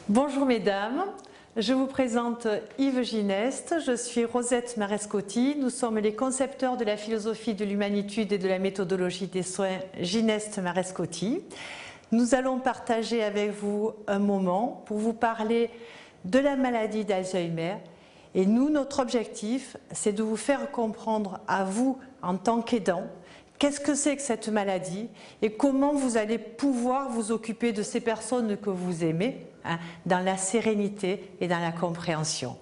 Bonjour mesdames, je vous présente Yves Gineste, je suis Rosette Marescotti, nous sommes les concepteurs de la philosophie de l'humanitude et de la méthodologie des soins Gineste Marescotti. Nous allons partager avec vous un moment pour vous parler de la maladie d'Alzheimer et nous, notre objectif, c'est de vous faire comprendre à vous en tant qu'aidants qu'est-ce que c'est que cette maladie et comment vous allez pouvoir vous occuper de ces personnes que vous aimez dans la sérénité et dans la compréhension.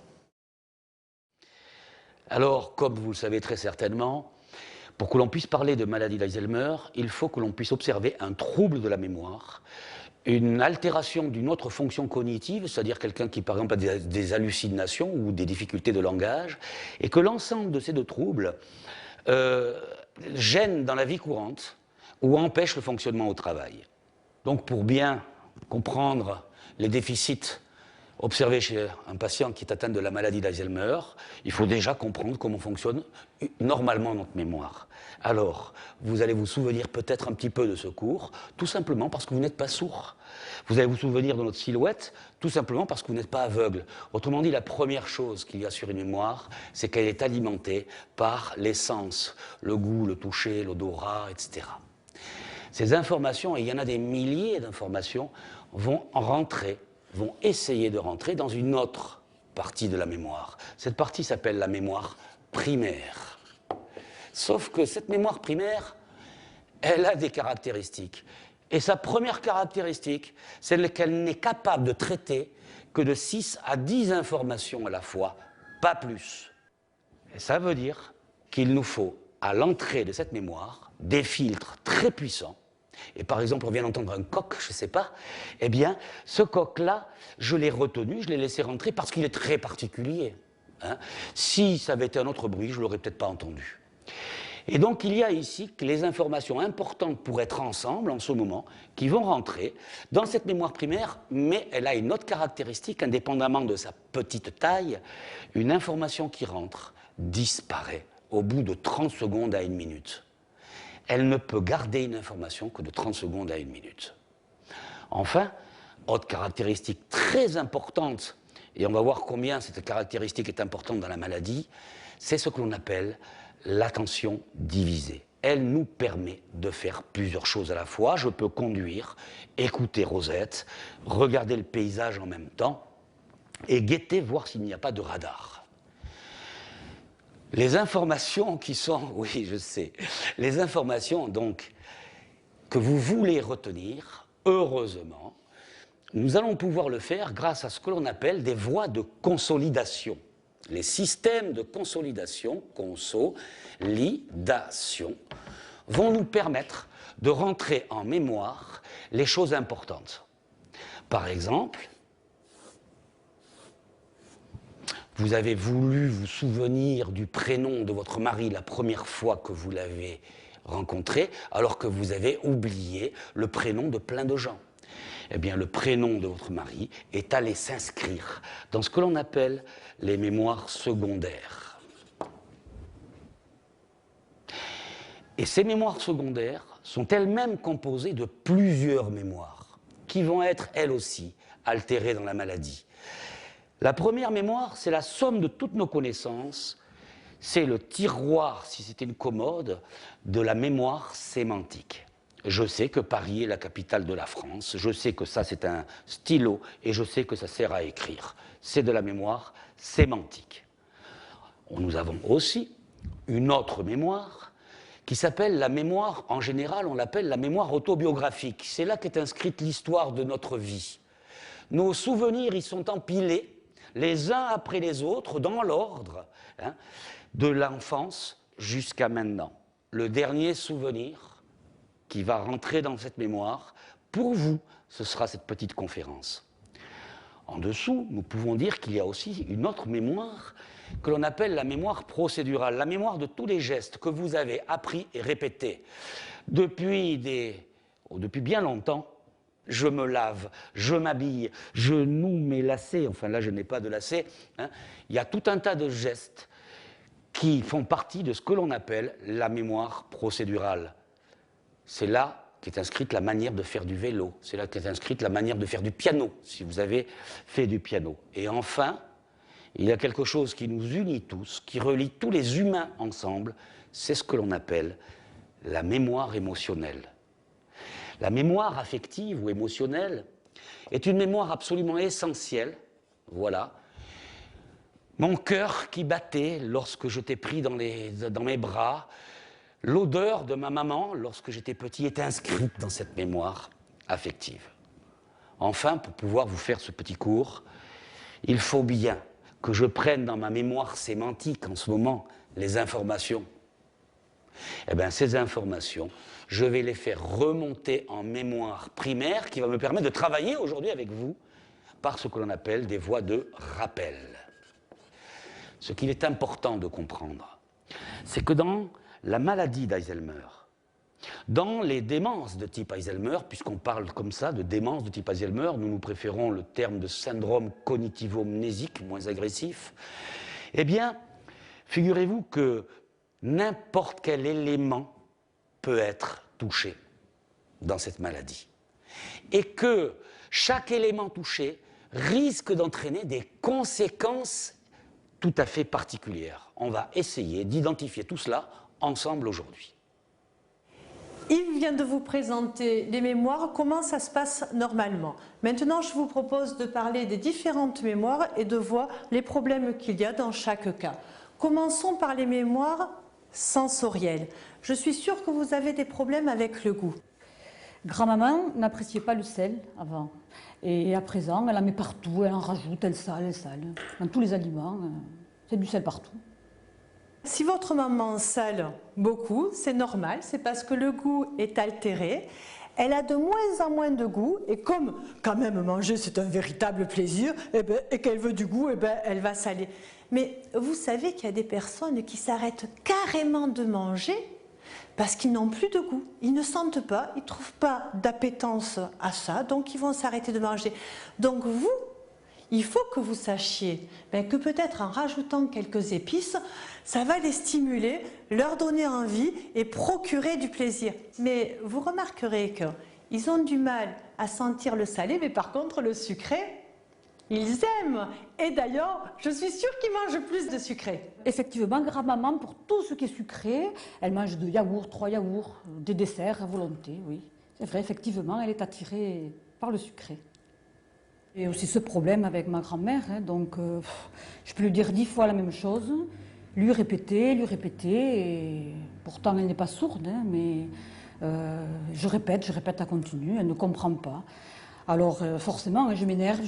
Alors, comme vous le savez très certainement, pour que l'on puisse parler de maladie d'Alzheimer, il faut que l'on puisse observer un trouble de la mémoire, une altération d'une autre fonction cognitive, c'est-à-dire quelqu'un qui, par exemple, a des hallucinations ou des difficultés de langage, et que l'ensemble de ces deux troubles gênent dans la vie courante ou empêchent le fonctionnement au travail. Donc, pour bien comprendre les déficits observés chez un patient qui est atteint de la maladie d'Alzheimer, il faut déjà comprendre comment fonctionne normalement notre mémoire. Alors, vous allez vous souvenir peut-être un petit peu de ce cours, tout simplement parce que vous n'êtes pas sourd. Vous allez vous souvenir de notre silhouette, tout simplement parce que vous n'êtes pas aveugle. Autrement dit, la première chose qu'il y a sur une mémoire, c'est qu'elle est alimentée par les sens, le goût, le toucher, l'odorat, etc. Ces informations, et il y en a des milliers d'informations, vont essayer de rentrer dans une autre partie de la mémoire. Cette partie s'appelle la mémoire primaire. Sauf que cette mémoire primaire, elle a des caractéristiques. Et sa première caractéristique, c'est qu'elle n'est capable de traiter que de 6 à 10 informations à la fois, pas plus. Et ça veut dire qu'il nous faut, à l'entrée de cette mémoire, des filtres très puissants. Et par exemple, on vient d'entendre un coq, je ne sais pas, eh bien, ce coq-là, je l'ai retenu, je l'ai laissé rentrer parce qu'il est très particulier. Si ça avait été un autre bruit, je ne l'aurais peut-être pas entendu. Et donc, il y a ici que les informations importantes pour être ensemble, en ce moment, qui vont rentrer dans cette mémoire primaire, mais elle a une autre caractéristique, indépendamment de sa petite taille, une information qui rentre disparaît au bout de 30 secondes à 1 minute. Elle ne peut garder une information que de 30 secondes à 1 minute. Enfin, autre caractéristique très importante, et on va voir combien cette caractéristique est importante dans la maladie, c'est ce que l'on appelle l'attention divisée. Elle nous permet de faire plusieurs choses à la fois. Je peux conduire, écouter Rosette, regarder le paysage en même temps et guetter, voir s'il n'y a pas de radar. Les informations qui sont, oui je sais, les informations donc que vous voulez retenir, heureusement, nous allons pouvoir le faire grâce à ce que l'on appelle des voies de consolidation. Les systèmes de consolidation, consolidation, vont nous permettre de rentrer en mémoire les choses importantes. Par exemple, vous avez voulu vous souvenir du prénom de votre mari la première fois que vous l'avez rencontré, alors que vous avez oublié le prénom de plein de gens. Eh bien, le prénom de votre mari est allé s'inscrire dans ce que l'on appelle les mémoires secondaires. Et ces mémoires secondaires sont elles-mêmes composées de plusieurs mémoires qui vont être, elles aussi, altérées dans la maladie. La première mémoire, c'est la somme de toutes nos connaissances, c'est le tiroir, si c'était une commode, de la mémoire sémantique. Je sais que Paris est la capitale de la France, je sais que ça c'est un stylo et je sais que ça sert à écrire. C'est de la mémoire sémantique. Nous avons aussi une autre mémoire qui s'appelle la mémoire, en général on l'appelle la mémoire autobiographique. C'est là qu'est inscrite l'histoire de notre vie. Nos souvenirs y sont empilés, les uns après les autres, dans l'ordre, de l'enfance jusqu'à maintenant. Le dernier souvenir qui va rentrer dans cette mémoire, pour vous, ce sera cette petite conférence. En dessous, nous pouvons dire qu'il y a aussi une autre mémoire que l'on appelle la mémoire procédurale, la mémoire de tous les gestes que vous avez appris et répétés. Depuis bien longtemps, je me lave, je m'habille, je noue mes lacets, enfin là je n'ai pas de lacets, il y a tout un tas de gestes qui font partie de ce que l'on appelle la mémoire procédurale. C'est là qu'est inscrite la manière de faire du vélo, c'est là qu'est inscrite la manière de faire du piano, si vous avez fait du piano. Et enfin, il y a quelque chose qui nous unit tous, qui relie tous les humains ensemble, c'est ce que l'on appelle la mémoire émotionnelle. La mémoire affective ou émotionnelle est une mémoire absolument essentielle, voilà. Mon cœur qui battait lorsque je t'ai pris dans mes bras, l'odeur de ma maman, lorsque j'étais petit, est inscrite dans cette mémoire affective. Enfin, pour pouvoir vous faire ce petit cours, il faut bien que je prenne dans ma mémoire sémantique, en ce moment, les informations. Eh bien, ces informations, je vais les faire remonter en mémoire primaire, qui va me permettre de travailler aujourd'hui avec vous par ce que l'on appelle des voies de rappel. Ce qu'il est important de comprendre, c'est que dans la maladie d'Alzheimer, dans les démences de type Alzheimer, puisqu'on parle comme ça de démence de type Alzheimer, nous préférons le terme de syndrome cognitivo-mnésique, moins agressif, eh bien, figurez-vous que n'importe quel élément peut être touché dans cette maladie. Et que chaque élément touché risque d'entraîner des conséquences tout à fait particulières. On va essayer d'identifier tout cela ensemble aujourd'hui. Yves vient de vous présenter les mémoires, comment ça se passe normalement. Maintenant, je vous propose de parler des différentes mémoires et de voir les problèmes qu'il y a dans chaque cas. Commençons par les mémoires sensorielles. Je suis sûre que vous avez des problèmes avec le goût. Grand-maman n'appréciait pas le sel avant. Et à présent, elle en met partout, elle en rajoute, elle sale. Dans tous les aliments, c'est du sel partout. Si votre maman sale beaucoup, c'est normal, c'est parce que le goût est altéré. Elle a de moins en moins de goût et comme quand même manger c'est un véritable plaisir et qu'elle veut du goût, elle va saler. Mais vous savez qu'il y a des personnes qui s'arrêtent carrément de manger parce qu'ils n'ont plus de goût. Ils ne sentent pas, ils ne trouvent pas d'appétence à ça, donc ils vont s'arrêter de manger. Donc vous, il faut que vous sachiez que peut-être en rajoutant quelques épices, ça va les stimuler, leur donner envie et procurer du plaisir. Mais vous remarquerez qu'ils ont du mal à sentir le salé, mais par contre le sucré, ils aiment. Et d'ailleurs, je suis sûre qu'ils mangent plus de sucré. Effectivement, grand-maman, pour tout ce qui est sucré, elle mange 2 yaourts, 3 yaourts, des desserts à volonté, oui. C'est vrai, effectivement, elle est attirée par le sucré. Et aussi ce problème avec ma grand-mère, donc je peux lui dire 10 fois la même chose, lui répéter, et pourtant elle n'est pas sourde, mais je répète à continu, elle ne comprend pas. Alors forcément, je m'énerve,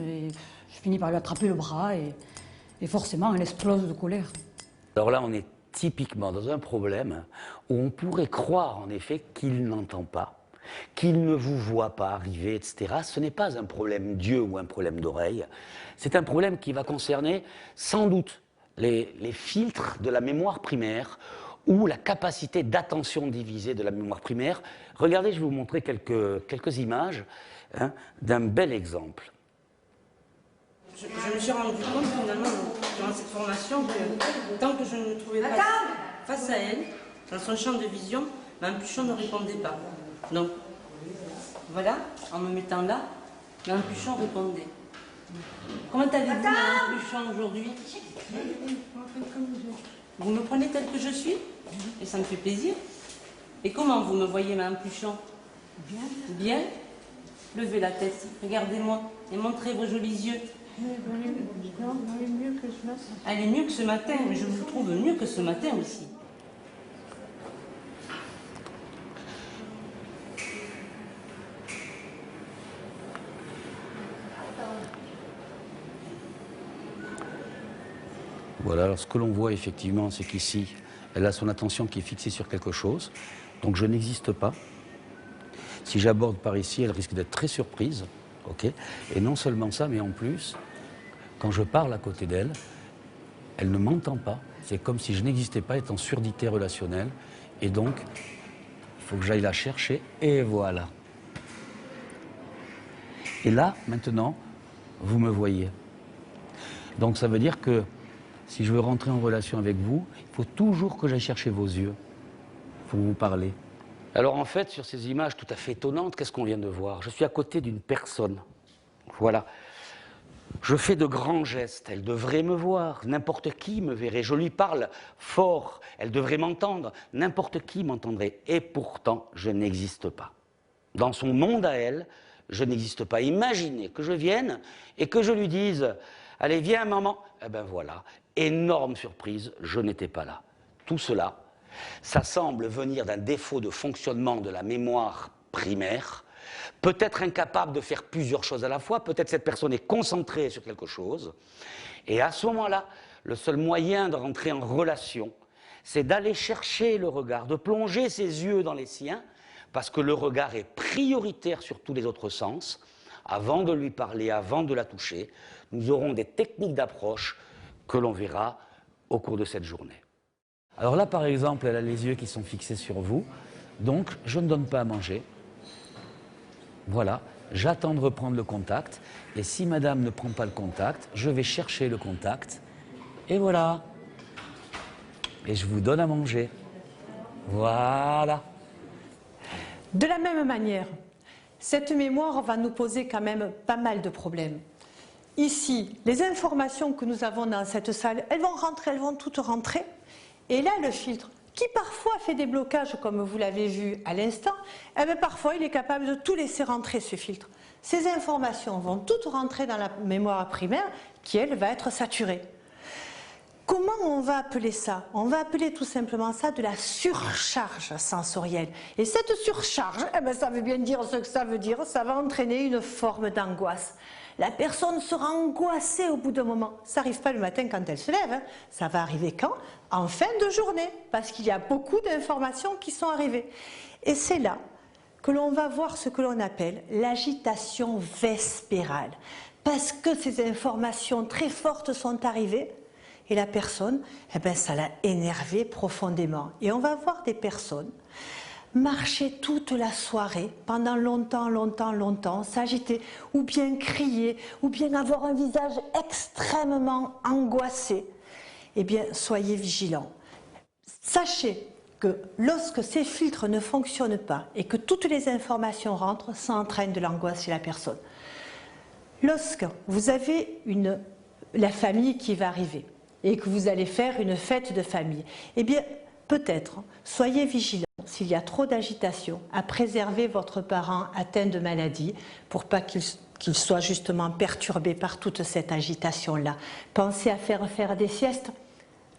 et je finis par lui attraper le bras, et forcément elle explose de colère. Alors là, on est typiquement dans un problème où on pourrait croire en effet qu'il n'entend pas, qu'il ne vous voit pas arriver, etc. Ce n'est pas un problème d'yeux ou un problème d'oreille, c'est un problème qui va concerner sans doute les filtres de la mémoire primaire ou la capacité d'attention divisée de la mémoire primaire. Regardez, je vais vous montrer quelques images d'un bel exemple. Je me suis rendu compte finalement durant cette formation que tant que je ne me trouvais pas face à elle, dans son champ de vision, ma Puchon ne répondait pas. Donc voilà, en me mettant là, ma Puchon répondait. Comment allez-vous, ma Puchon, aujourd'hui? Vous me prenez tel que je suis? Et ça me fait plaisir. Et comment vous me voyez, ma Puchon? Bien. Bien? Levez la tête, regardez-moi et montrez vos jolis yeux. Non, elle est mieux que ce matin. Elle est mieux que ce matin, mais je vous trouve mieux que ce matin aussi. Voilà, alors ce que l'on voit effectivement, c'est qu'ici, elle a son attention qui est fixée sur quelque chose, donc je n'existe pas. Si j'aborde par ici, elle risque d'être très surprise, ok? Et non seulement ça, mais en plus, quand je parle à côté d'elle, elle ne m'entend pas. C'est comme si je n'existais pas, étant surdité relationnelle. Et donc, il faut que j'aille la chercher, et voilà. Et là, maintenant, vous me voyez. Donc ça veut dire que si je veux rentrer en relation avec vous, il faut toujours que j'aille chercher vos yeux pour vous parler. Alors en fait, sur ces images tout à fait étonnantes, qu'est-ce qu'on vient de voir? Je suis à côté d'une personne. Voilà. Je fais de grands gestes, elle devrait me voir, n'importe qui me verrait. Je lui parle fort, elle devrait m'entendre, n'importe qui m'entendrait. Et pourtant, je n'existe pas. Dans son monde à elle, je n'existe pas. Imaginez que je vienne et que je lui dise « Allez, viens maman ». Eh bien voilà, énorme surprise, je n'étais pas là. Tout cela, ça semble venir d'un défaut de fonctionnement de la mémoire primaire, peut-être incapable de faire plusieurs choses à la fois, peut-être cette personne est concentrée sur quelque chose, et à ce moment-là, le seul moyen de rentrer en relation, c'est d'aller chercher le regard, de plonger ses yeux dans les siens, parce que le regard est prioritaire sur tous les autres sens. Avant de lui parler, avant de la toucher, nous aurons des techniques d'approche que l'on verra au cours de cette journée. Alors là, par exemple, elle a les yeux qui sont fixés sur vous, donc je ne donne pas à manger. Voilà, j'attends de reprendre le contact, et si madame ne prend pas le contact, je vais chercher le contact, et voilà. Et je vous donne à manger. Voilà. De la même manière, cette mémoire va nous poser quand même pas mal de problèmes. Ici, les informations que nous avons dans cette salle, elles vont rentrer, elles vont toutes rentrer. Et là, le filtre, qui parfois fait des blocages, comme vous l'avez vu à l'instant, eh bien, parfois il est capable de tout laisser rentrer, ce filtre. Ces informations vont toutes rentrer dans la mémoire primaire, qui elle va être saturée. Comment on va appeler ça? On va appeler tout simplement ça de la surcharge sensorielle. Et cette surcharge, eh bien, ça veut bien dire ce que ça veut dire, ça va entraîner une forme d'angoisse. La personne sera angoissée au bout d'un moment. Ça n'arrive pas le matin quand elle se lève, hein. Ça va arriver quand? En fin de journée, parce qu'il y a beaucoup d'informations qui sont arrivées. Et c'est là que l'on va voir ce que l'on appelle l'agitation vespérale. Parce que ces informations très fortes sont arrivées, et la personne, eh ben, ça l'a énervée profondément. Et on va voir des personnes marcher toute la soirée, pendant longtemps, longtemps, longtemps, s'agiter, ou bien crier, ou bien avoir un visage extrêmement angoissé. Eh bien, soyez vigilants. Sachez que lorsque ces filtres ne fonctionnent pas et que toutes les informations rentrent, ça entraîne de l'angoisse chez la personne. Lorsque vous avez la famille qui va arriver, et que vous allez faire une fête de famille, eh bien, peut-être, soyez vigilants, s'il y a trop d'agitation, à préserver votre parent atteint de maladie pour pas qu'il soit justement perturbé par toute cette agitation-là. Pensez à faire des siestes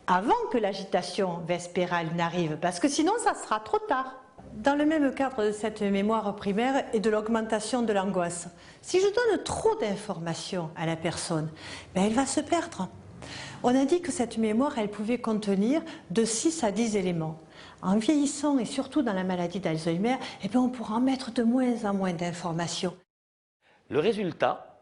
avant que l'agitation vespérale n'arrive, parce que sinon, ça sera trop tard. Dans le même cadre de cette mémoire primaire et de l'augmentation de l'angoisse, si je donne trop d'informations à la personne, ben elle va se perdre. On a dit que cette mémoire, elle pouvait contenir de 6 à 10 éléments. En vieillissant et surtout dans la maladie d'Alzheimer, eh bien on pourra en mettre de moins en moins d'informations. Le résultat,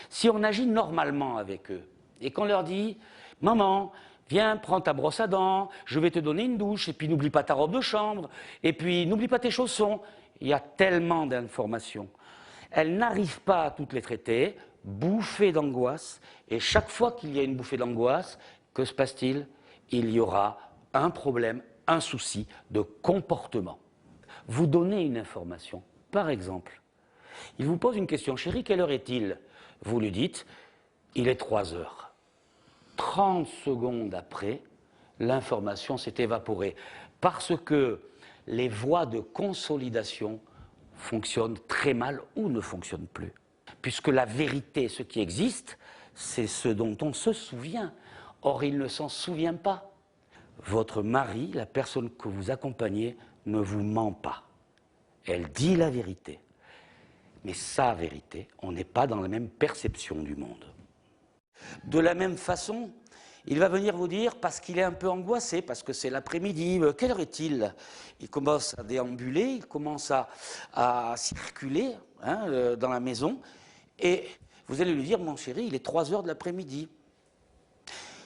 si on agit normalement avec eux et qu'on leur dit « Maman, viens, prends ta brosse à dents, je vais te donner une douche, et puis n'oublie pas ta robe de chambre, et puis n'oublie pas tes chaussons », il y a tellement d'informations. Elles n'arrivent pas à toutes les traiter, bouffée d'angoisse, et chaque fois qu'il y a une bouffée d'angoisse, que se passe-t-il? Il y aura un problème, un souci de comportement. Vous donnez une information, par exemple, il vous pose une question, chérie, quelle heure est-il? Vous lui dites, il est 3 heures. 30 secondes après, l'information s'est évaporée, parce que les voies de consolidation fonctionnent très mal ou ne fonctionnent plus. Puisque la vérité, ce qui existe, c'est ce dont on se souvient. Or, il ne s'en souvient pas. Votre mari, la personne que vous accompagnez, ne vous ment pas. Elle dit la vérité. Mais sa vérité, on n'est pas dans la même perception du monde. De la même façon, il va venir vous dire, parce qu'il est un peu angoissé, parce que c'est l'après-midi, quelle heure est-il? Il commence à déambuler, il commence à circuler dans la maison, et vous allez lui dire, mon chéri, il est 3 heures de l'après-midi.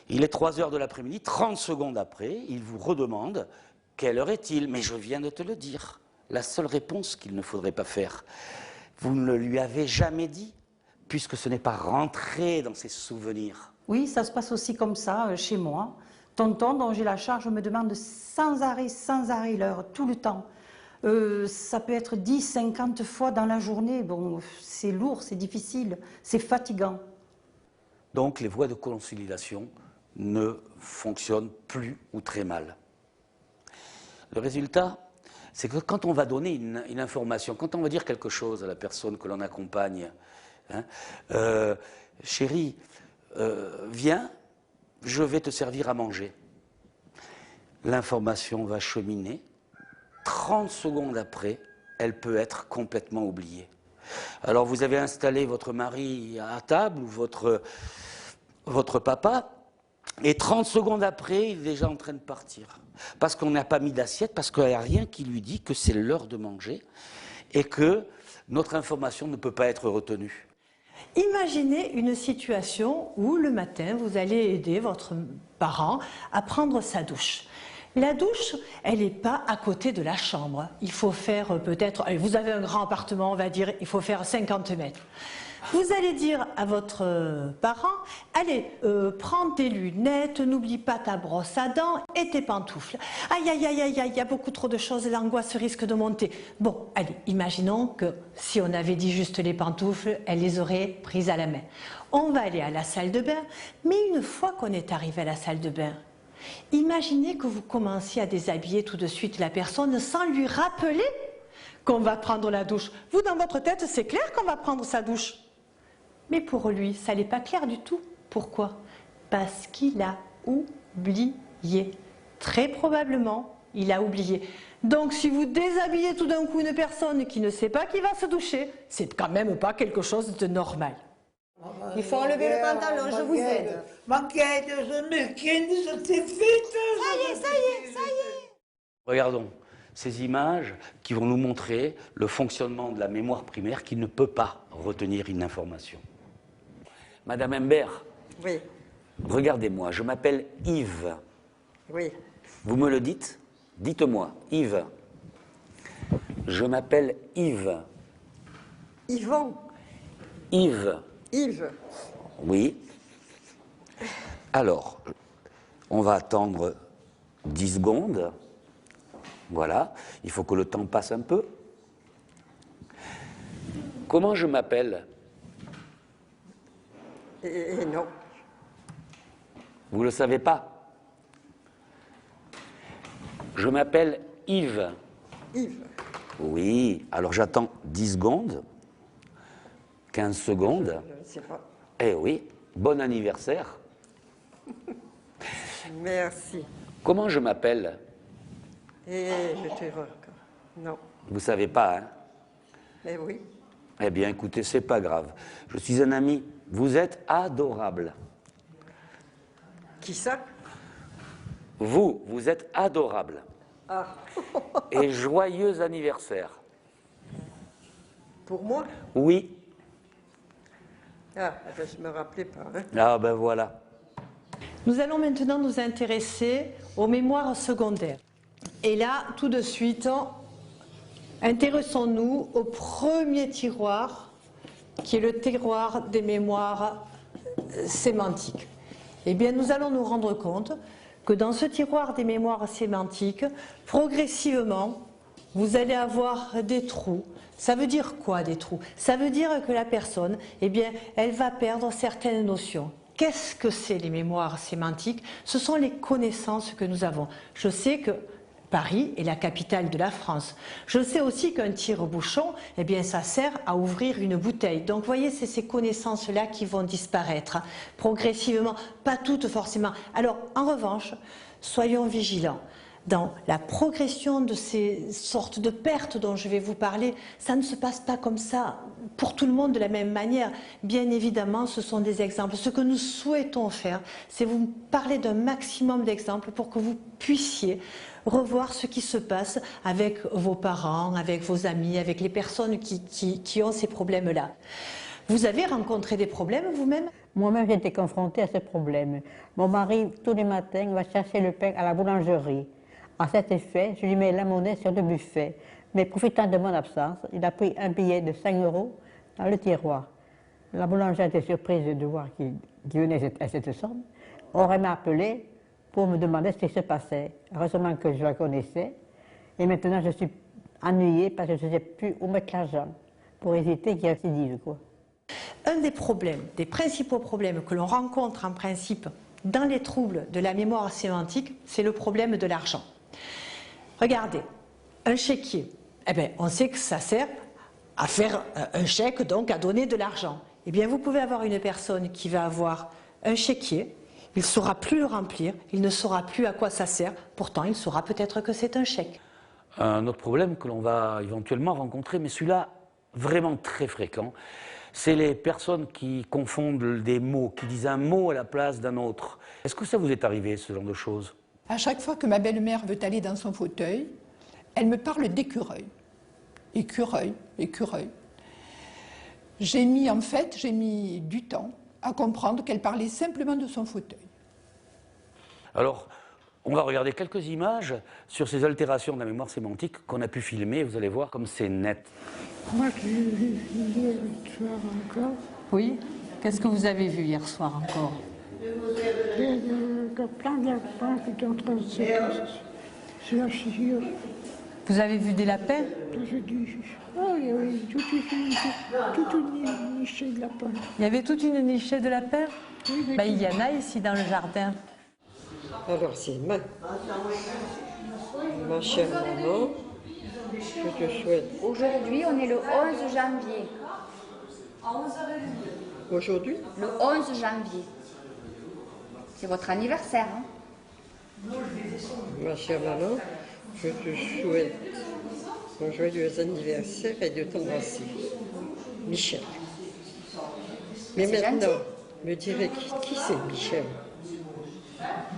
Il est 3 heures de l'après-midi, 30 secondes après, il vous redemande, quelle heure est-il? Mais je viens de te le dire. La seule réponse qu'il ne faudrait pas faire, vous ne lui avez jamais dit, puisque ce n'est pas rentré dans ses souvenirs. Oui, ça se passe aussi comme ça chez moi. Tonton, dont j'ai la charge, me demande sans arrêt l'heure, tout le temps. Ça peut être 10, 50 fois dans la journée. Bon, c'est lourd, c'est difficile, c'est fatigant. Donc les voies de consolidation ne fonctionnent plus ou très mal. Le résultat, c'est que quand on va donner une information, quand on va dire quelque chose à la personne que l'on accompagne, hein, chérie, viens, je vais te servir à manger. L'information va cheminer. 30 secondes après, elle peut être complètement oubliée. Alors vous avez installé votre mari à table ou votre papa, et 30 secondes après, il est déjà en train de partir. Parce qu'on n'a pas mis d'assiette, parce qu'il n'y a rien qui lui dit que c'est l'heure de manger et que notre information ne peut pas être retenue. Imaginez une situation où le matin, vous allez aider votre parent à prendre sa douche. La douche, elle n'est pas à côté de la chambre. Il faut faire peut-être, vous avez un grand appartement, on va dire, il faut faire 50 mètres. Vous allez dire à votre parent, allez, prends tes lunettes, n'oublie pas ta brosse à dents et tes pantoufles. Aïe, aïe, aïe, aïe, aïe, il y a beaucoup trop de choses, l'angoisse risque de monter. Bon, allez, imaginons que si on avait dit juste les pantoufles, elle les aurait prises à la main. On va aller à la salle de bain, mais une fois qu'on est arrivé à la salle de bain, imaginez que vous commenciez à déshabiller tout de suite la personne sans lui rappeler qu'on va prendre la douche. Vous, dans votre tête, c'est clair qu'on va prendre sa douche. Mais pour lui, ça n'est pas clair du tout. Pourquoi? Parce qu'il a oublié. Très probablement, il a oublié. Donc, si vous déshabillez tout d'un coup une personne qui ne sait pas qui va se doucher, c'est quand même pas quelque chose de normal. Il faut enlever le pantalon, je vous aide. Regardons ces images qui vont nous montrer le fonctionnement de la mémoire primaire qui ne peut pas retenir une information. Madame Imbert, Oui, regardez-moi, je m'appelle Yves. oui. Vous me le dites? Dites-moi, Yves. Je m'appelle Yves. Yvon, Yves. Yves. Oui. Alors, on va attendre 10 secondes. Voilà. Il faut que le temps passe un peu. Comment je m'appelle? Et non. Vous ne le savez pas? Je m'appelle Yves. Yves. Oui. Alors j'attends 10 secondes. 15 secondes. Je ne sais pas. Eh oui. Bon anniversaire. Merci. Comment je m'appelle? Et je te reconnais. Non. Vous ne savez pas, hein? Mais oui. Eh bien, écoutez, c'est pas grave. Je suis un ami. Vous êtes adorable. Qui ça? Vous êtes adorable. Ah. Et joyeux anniversaire. Pour moi? Oui. Ah, ben, je ne me rappelais pas. Hein. Ah ben voilà. Nous allons maintenant nous intéresser aux mémoires secondaires. Et là, tout de suite, intéressons-nous au premier tiroir, qui est le tiroir des mémoires sémantiques. Eh bien, nous allons nous rendre compte que dans ce tiroir des mémoires sémantiques, progressivement, vous allez avoir des trous. Ça veut dire quoi, des trous? Ça veut dire que la personne, eh bien, elle va perdre certaines notions. Qu'est-ce que c'est les mémoires sémantiques? Ce sont les connaissances que nous avons. Je sais que Paris est la capitale de la France. Je sais aussi qu'un tire-bouchon, eh bien, ça sert à ouvrir une bouteille. Donc, vous voyez, c'est ces connaissances-là qui vont disparaître progressivement, pas toutes forcément. Alors, en revanche, soyons vigilants. Dans la progression de ces sortes de pertes dont je vais vous parler, ça ne se passe pas comme ça pour tout le monde de la même manière. Bien évidemment, ce sont des exemples. Ce que nous souhaitons faire, c'est vous parler d'un maximum d'exemples pour que vous puissiez revoir ce qui se passe avec vos parents, avec vos amis, avec les personnes qui ont ces problèmes-là. Vous avez rencontré des problèmes vous-même? Moi-même, j'ai été confrontée à ce problème. Mon mari, tous les matins, va chercher le pain à la boulangerie. À cet effet, je lui mets la monnaie sur le buffet. Mais profitant de mon absence, il a pris un billet de 5 € dans le tiroir. La boulangère était surprise de voir qu'il venait à cette somme. On aurait m'appelé pour me demander ce qui se passait. Heureusement que je la connaissais. Et maintenant, je suis ennuyée parce que je ne sais plus où mettre l'argent pour éviter qu'il récidive, quoi. Un des problèmes, des principaux problèmes que l'on rencontre en principe dans les troubles de la mémoire sémantique, c'est le problème de l'argent. Regardez, un chéquier, eh bien, on sait que ça sert à faire un chèque, donc à donner de l'argent. Eh bien, vous pouvez avoir une personne qui va avoir un chéquier, il ne saura plus le remplir, il ne saura plus à quoi ça sert, pourtant il saura peut-être que c'est un chèque. Un autre problème que l'on va éventuellement rencontrer, mais celui-là vraiment très fréquent, c'est les personnes qui confondent des mots, qui disent un mot à la place d'un autre. Est-ce que ça vous est arrivé, ce genre de choses? À chaque fois que ma belle-mère veut aller dans son fauteuil, elle me parle d'écureuil. Écureuil, écureuil. J'ai mis du temps à comprendre qu'elle parlait simplement de son fauteuil. Alors, on va regarder quelques images sur ces altérations de la mémoire sémantique qu'on a pu filmer. Vous allez voir comme c'est net. Moi, j'ai vu hier soir encore. Oui. Qu'est-ce que vous avez vu hier soir encore? Il y a plein d'enfants qui étaient en train de se casser sur la figure. Vous avez vu des lapins? J'ai dit, oh, il y avait toute une nichée de lapins. Il y avait toute une nichée de lapins? Oui, Ben, il y en a ici dans le jardin. Alors, c'est ma chère maman, je te souhaite. Aujourd'hui, on est le 11 janvier. Aujourd'hui, Le 11 janvier. C'est votre anniversaire, hein? ma chère maman, je te souhaite un joyeux anniversaire et de t'embrasser. Michel. Mais C'est maintenant, gentil. me dirais qui c'est Michel?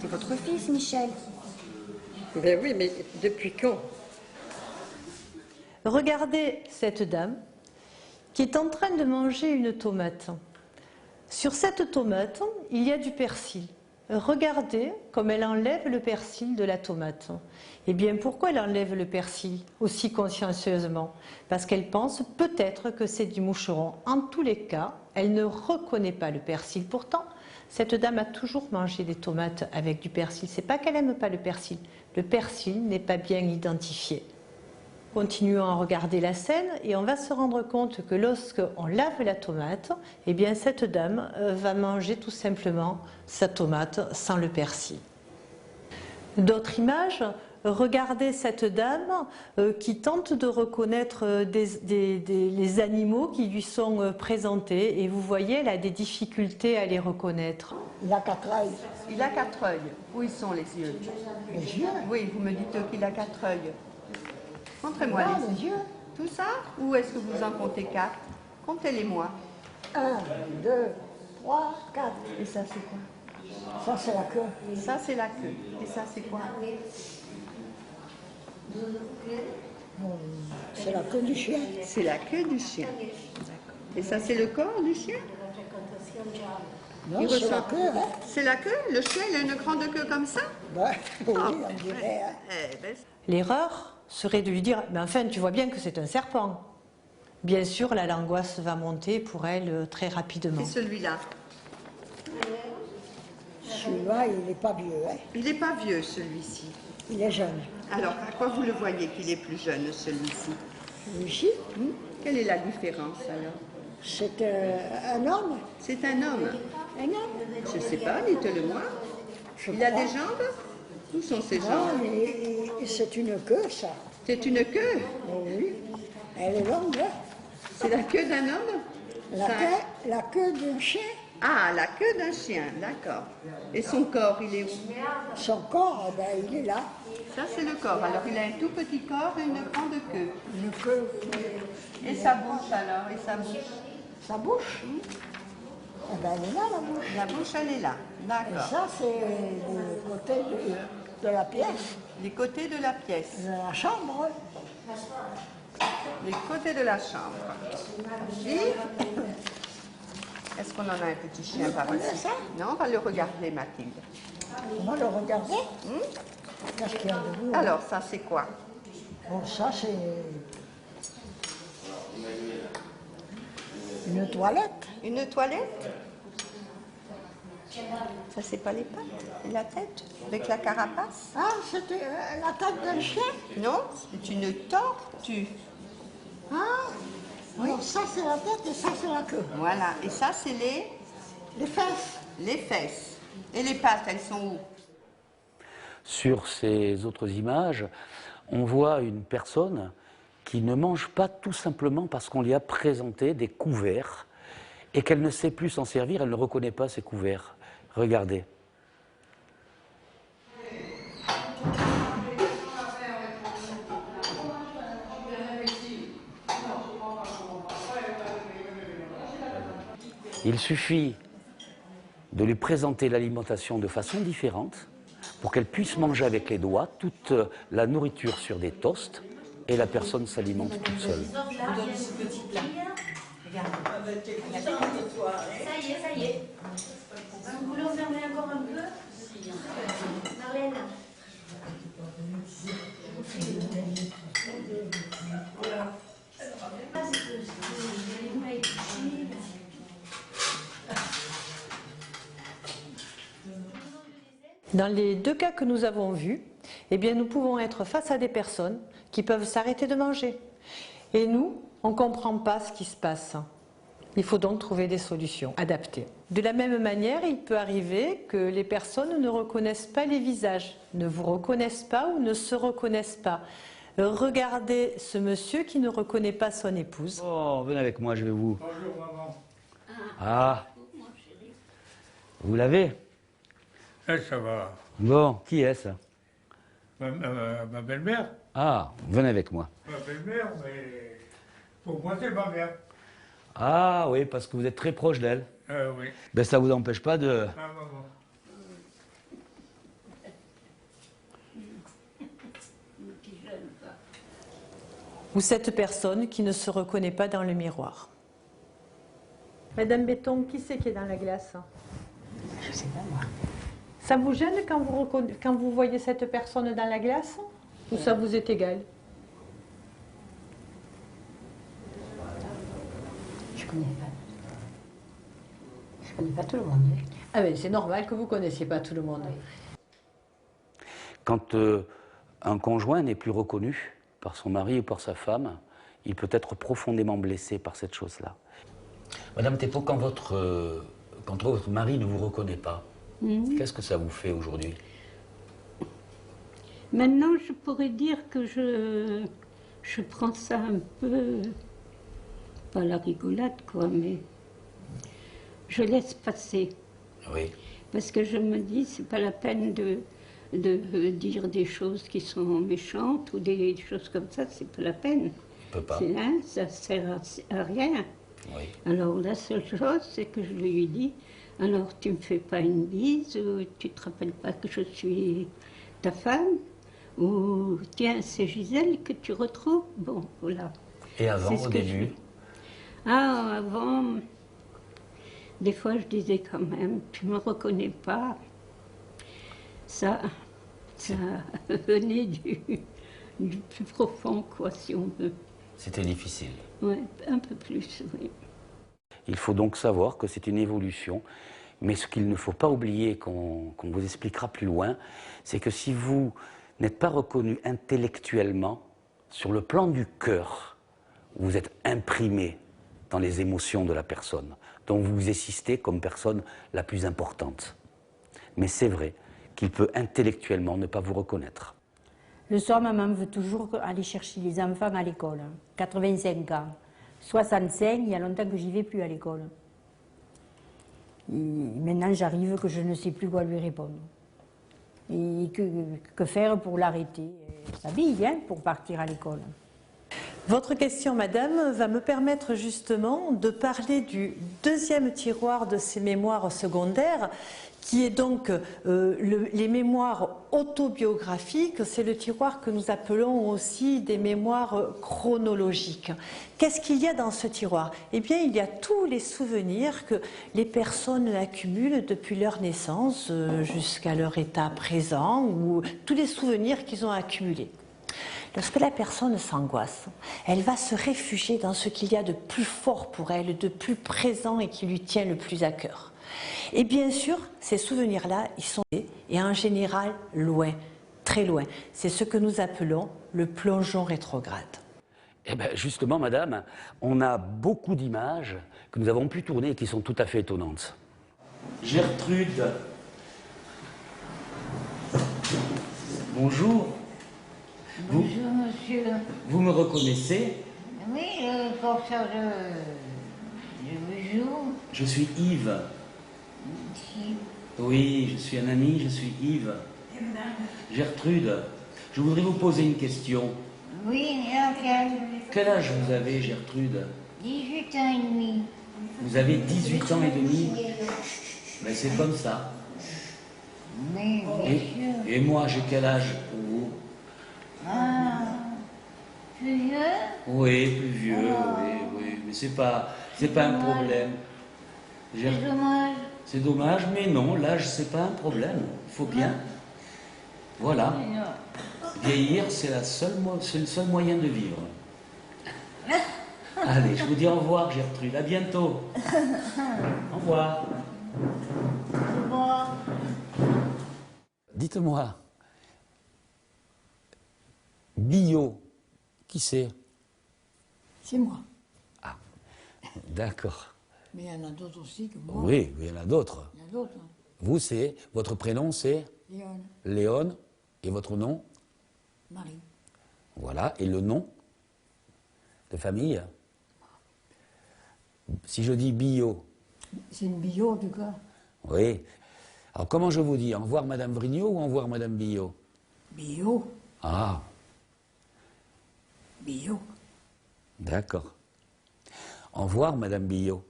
C'est votre fils, Michel. Ben oui, mais depuis quand? Regardez cette dame qui est en train de manger une tomate. Sur cette tomate, il y a du persil. Regardez comme elle enlève le persil de la tomate. Eh bien, pourquoi elle enlève le persil aussi consciencieusement? Parce qu'elle pense peut-être que c'est du moucheron. En tous les cas, elle ne reconnaît pas le persil. Pourtant, cette dame a toujours mangé des tomates avec du persil. C'est pas qu'elle n'aime pas le persil. Le persil n'est pas bien identifié. Continuons à regarder la scène et on va se rendre compte que lorsqu'on lave la tomate, eh bien cette dame va manger tout simplement sa tomate sans le persil. D'autres images, regardez cette dame qui tente de reconnaître les animaux qui lui sont présentés et vous voyez, elle a des difficultés à les reconnaître. Il a 4 œils. Il a 4 œils. Où ils sont les yeux? Les yeux? Oui, vous me dites qu'il a 4 œils. Montrez-moi Les yeux. Tout ça? Ou est-ce que vous en comptez 4? Comptez-les-moi. 1, 2, 3, 4. Et ça, c'est quoi? Ça, c'est la queue. Ça, c'est la queue. Et ça, c'est quoi? C'est la queue du chien. C'est la queue du chien. Et ça, c'est le corps du chien? Non, Il c'est ressent- la queue, hein? C'est la queue? Le chien, il a une grande queue comme ça? Ben, oui, Ah, on dirait. Hein. eh ben, L'erreur serait de lui dire « mais enfin, tu vois bien que c'est un serpent ». Bien sûr, là, l'angoisse va monter pour elle très rapidement. c'est celui-là. Celui-là, il n'est pas vieux, hein? Il n'est pas vieux, celui-ci. Il est jeune. Alors, à quoi vous le voyez qu'il est plus jeune, celui-ci? Celui-ci, Quelle est la différence, alors? c'est un homme. C'est un homme. Un homme. Je ne sais pas, dites-le-moi. Il a des jambes? Où sont ses Non, jambes? mais c'est une queue, ça. C'est une queue. Oh oui. Elle est longue, hein? C'est la queue d'un homme? Ça- La queue d'un chien. Ah, la queue d'un chien, d'accord. Et son corps, il est où? Son corps, ben, il est là. Ça, c'est le corps. Alors, il a un tout petit corps et une grande queue. Une queue. Et sa bouche, alors? Et sa bouche? Sa bouche. Eh ben, elle est là, la bouche. La bouche, elle est là. Et D'accord. ça, c'est le côté de la pièce, Les côtés de la pièce. de la chambre. Les côtés de la chambre. Et est-ce qu'on en a un petit chien par ici? ça? Non, on va le regarder, Mathilde. On va le regarder. Qu'est-ce qu'il y a de vous? Alors, ça, c'est quoi? Bon, ça, c'est une toilette. Une toilette? Ça, c'est pas les pattes et la tête avec la carapace? Ah, c'était la tête d'un chien? Non, c'est une tortue. Ah, oui. Alors ça c'est la tête et ça c'est la queue. Voilà, et ça c'est les fesses. Les fesses. Et les pattes, elles sont où? Sur ces autres images, on voit une personne qui ne mange pas tout simplement parce qu'on lui a présenté des couverts et qu'elle ne sait plus s'en servir, elle ne reconnaît pas ces couverts. Regardez. Il suffit de lui présenter l'alimentation de façon différente pour qu'elle puisse manger avec les doigts toute la nourriture sur des toasts et la personne s'alimente toute seule. Ça y est. Vous voulez enfermer encore un peu? Marlène. Dans les deux cas que nous avons vus, eh bien, nous pouvons être face à des personnes qui peuvent s'arrêter de manger. Et nous, on ne comprend pas ce qui se passe. Il faut donc trouver des solutions adaptées. De la même manière, il peut arriver que les personnes ne reconnaissent pas les visages, ne vous reconnaissent pas ou ne se reconnaissent pas. Regardez ce monsieur qui ne reconnaît pas son épouse. Oh, venez avec moi, je vais vous... Bonjour maman. Ah, vous l'avez? Ça va. Bon, qui est-ce? Ma belle-mère. Ah, venez avec moi. Ma belle-mère, mais pour moi c'est ma mère. Ah oui, parce que vous êtes très proche d'elle. Oui. Ben ça vous empêche pas de... Ah, maman. Ou cette personne qui ne se reconnaît pas dans le miroir. Madame Béton, qui c'est qui est dans la glace? Je sais pas moi. Ça vous gêne quand vous voyez cette personne dans la glace? Ou ça vous est égal? Je connais pas. Je connais pas tout le monde. Ah ben c'est normal que vous ne connaissiez pas tout le monde. Quand un conjoint n'est plus reconnu par son mari ou par sa femme, il peut être profondément blessé par cette chose-là. Madame Thépeau, quand votre mari ne vous reconnaît pas, qu'est-ce que ça vous fait aujourd'hui? Maintenant, je pourrais dire que je prends ça un peu, pas la rigolade quoi, mais je laisse passer. Oui. Parce que je me dis, c'est pas la peine de dire des choses qui sont méchantes ou des choses comme ça, c'est pas la peine. On peut pas. C'est là, ça sert à rien. Oui. Alors la seule chose, c'est que je lui dis, alors tu me fais pas une bise, ou tu te rappelles pas que je suis ta femme, ou tiens, c'est Gisèle que tu retrouves. Bon, voilà. Et avant, au début? Ah, avant, des fois je disais quand même, tu me reconnais pas. Ça venait du plus profond, quoi, si on veut. C'était difficile. Oui, un peu plus, oui. Il faut donc savoir que c'est une évolution, mais ce qu'il ne faut pas oublier, qu'on vous expliquera plus loin, c'est que si vous n'êtes pas reconnu intellectuellement, sur le plan du cœur, vous êtes imprimé dans les émotions de la personne, dont vous vous assistez comme personne la plus importante. Mais c'est vrai qu'il peut intellectuellement ne pas vous reconnaître. Le soir, maman veut toujours aller chercher les enfants à l'école. 85 ans. 65, il y a longtemps que j'y vais plus à l'école. Maintenant, j'arrive que je ne sais plus quoi lui répondre. Et que faire pour l'arrêter? Elle s'habille pour partir à l'école. Votre question, madame, va me permettre justement de parler du deuxième tiroir de ces mémoires secondaires, qui est donc les mémoires autobiographiques. C'est le tiroir que nous appelons aussi des mémoires chronologiques. Qu'est-ce qu'il y a dans ce tiroir? Eh bien, il y a tous les souvenirs que les personnes accumulent depuis leur naissance jusqu'à leur état présent, ou tous les souvenirs qu'ils ont accumulés. Lorsque la personne s'angoisse, elle va se réfugier dans ce qu'il y a de plus fort pour elle, de plus présent et qui lui tient le plus à cœur. Et bien sûr, ces souvenirs-là, ils sont et en général loin, très loin. C'est ce que nous appelons le plongeon rétrograde. Eh bien, justement, madame, on a beaucoup d'images que nous avons pu tourner et qui sont tout à fait étonnantes. Gertrude. Bonjour. Bonjour, monsieur. Vous me reconnaissez? Oui, le porteur de bijoux. Je suis Yves. Si. Oui, je suis un ami, je suis Yves. Gertrude, je voudrais vous poser une question. Oui, laquelle? Quel âge vous avez, Gertrude? 18 ans et demi. Vous avez 18 ans et demi? Mais c'est comme ça. Oui, bien sûr. Et moi, j'ai quel âge pour vous? Ah, plus vieux? Oui, plus vieux, oui. Mais c'est pas un problème. C'est dommage. C'est dommage, mais non, l'âge, c'est pas un problème. Il faut bien. Voilà. Vieillir, c'est le seul moyen de vivre. Allez, je vous dis au revoir, Gertrude. À bientôt. Au revoir. Au revoir. Dites-moi, Biot, qui c'est? C'est moi. Ah, d'accord. Mais il y en a d'autres aussi que moi. Oui, il y en a d'autres. Il y en a d'autres. Hein. Vous, votre prénom, c'est? Léon. Léon. Et votre nom? Marie. Voilà. Et le nom de famille? Si je dis Biot. C'est une Biot, en tout cas. Oui. Alors, comment je vous dis? Au revoir, Madame Vrignot ou au revoir, Madame Biot? Biot. Ah. Biot. D'accord. Au revoir, Madame Biot.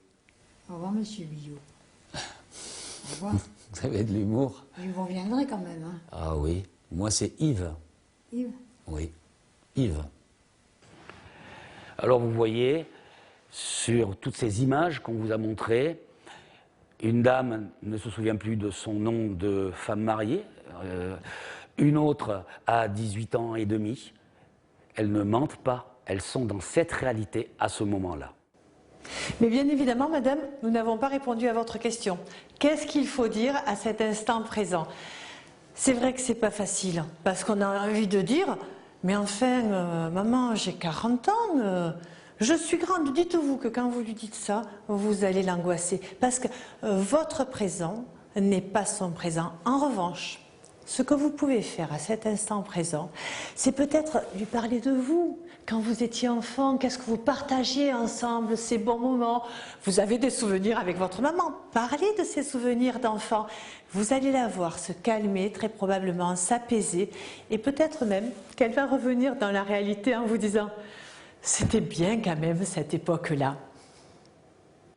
Au revoir, Monsieur Biot. Au revoir. Vous avez de l'humour. Je vous reviendrai quand même. Hein. Ah oui. Moi, c'est Yves. Yves? Oui. Yves. Alors, vous voyez, sur toutes ces images qu'on vous a montrées, une dame ne se souvient plus de son nom de femme mariée. Une autre a 18 ans et demi. Elles ne mentent pas. Elles sont dans cette réalité à ce moment-là. Mais bien évidemment, madame, nous n'avons pas répondu à votre question. Qu'est-ce qu'il faut dire à cet instant présent? C'est vrai que c'est pas facile, parce qu'on a envie de dire, mais enfin, maman, j'ai 40 ans, je suis grande. Dites-vous que quand vous lui dites ça, vous allez l'angoisser, parce que votre présent n'est pas son présent. En revanche, ce que vous pouvez faire à cet instant présent, c'est peut-être lui parler de vous. Quand vous étiez enfant, qu'est-ce que vous partagiez ensemble, ces bons moments? Vous avez des souvenirs avec votre maman. Parlez de ces souvenirs d'enfant. Vous allez la voir se calmer, très probablement s'apaiser, et peut-être même qu'elle va revenir dans la réalité en vous disant « C'était bien quand même cette époque-là ».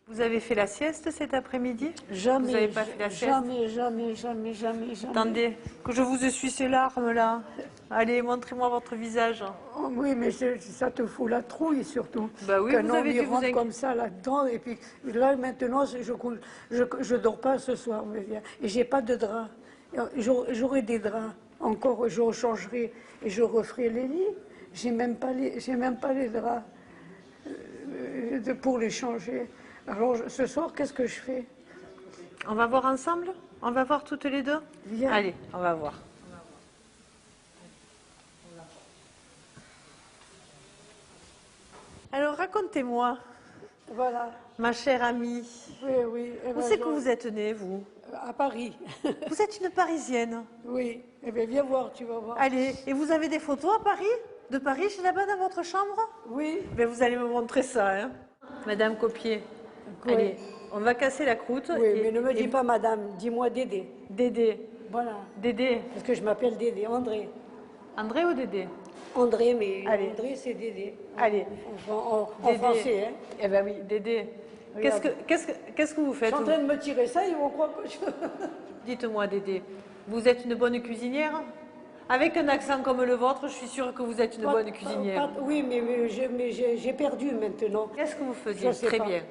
Vous avez fait la sieste cet après-midi? Jamais. Vous n'avez pas fait la sieste? Jamais. Attendez, que je vous essuie ces larmes là. Allez, montrez-moi votre visage. Oh, oui, mais ça te fout la trouille surtout. Bah oui, vous avez dû rentre comme ça là-dedans, et puis là maintenant, je dors pas ce soir, et j'ai pas de drap. J'aurai des draps, encore, je changerai et je referai les lits. J'ai même pas les draps pour les changer. Alors ce soir, qu'est-ce que je fais? On va voir ensemble? On va voir toutes les deux? Viens. Allez, on va voir. Alors racontez-moi, voilà, ma chère amie. Oui. Où c'est que vous êtes née, vous? À Paris. Vous êtes une Parisienne? Oui, eh bien viens voir, tu vas voir. Allez, et vous avez des photos à Paris? De Paris, chez là-bas dans votre chambre? Oui. Ben, vous allez me montrer ça, hein. Madame Copier. Oui. Allez, on va casser la croûte. Oui, mais ne me dis pas madame, dis-moi Dédé. Dédé. Voilà. Dédé. Parce que je m'appelle Dédé, André. André ou Dédé? André, mais allez. André c'est Dédé. Allez. En français, hein. Eh ben oui, Dédé. Qu'est-ce que vous faites? Je suis en train de me tirer ça, ils vont croire que je... Dites-moi, Dédé, vous êtes une bonne cuisinière? Avec un accent comme le vôtre, je suis sûre que vous êtes une bonne cuisinière. Oui, mais j'ai perdu maintenant. Qu'est-ce que vous faisiez? Très bien.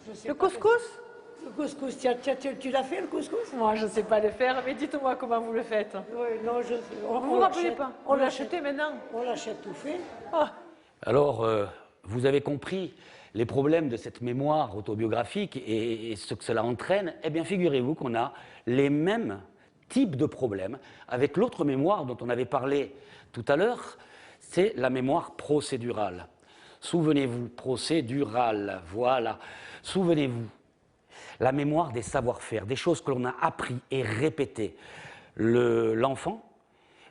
Je sais Le pas. couscous? Le couscous, tu l'as fait le couscous? Moi, je ne sais pas le faire, mais dites-moi comment vous le faites. Oui, non, Vous vous rappelez pas? On l'a acheté maintenant? On l'achète tout fait. Oh. Alors, vous avez compris les problèmes de cette mémoire autobiographique et ce que cela entraîne. Eh bien, figurez-vous qu'on a les mêmes types de problèmes avec l'autre mémoire dont on avait parlé tout à l'heure, c'est la mémoire procédurale. Souvenez-vous, procédurale, voilà. Souvenez-vous, la mémoire des savoir-faire, des choses que l'on a appris et répétées. L'enfant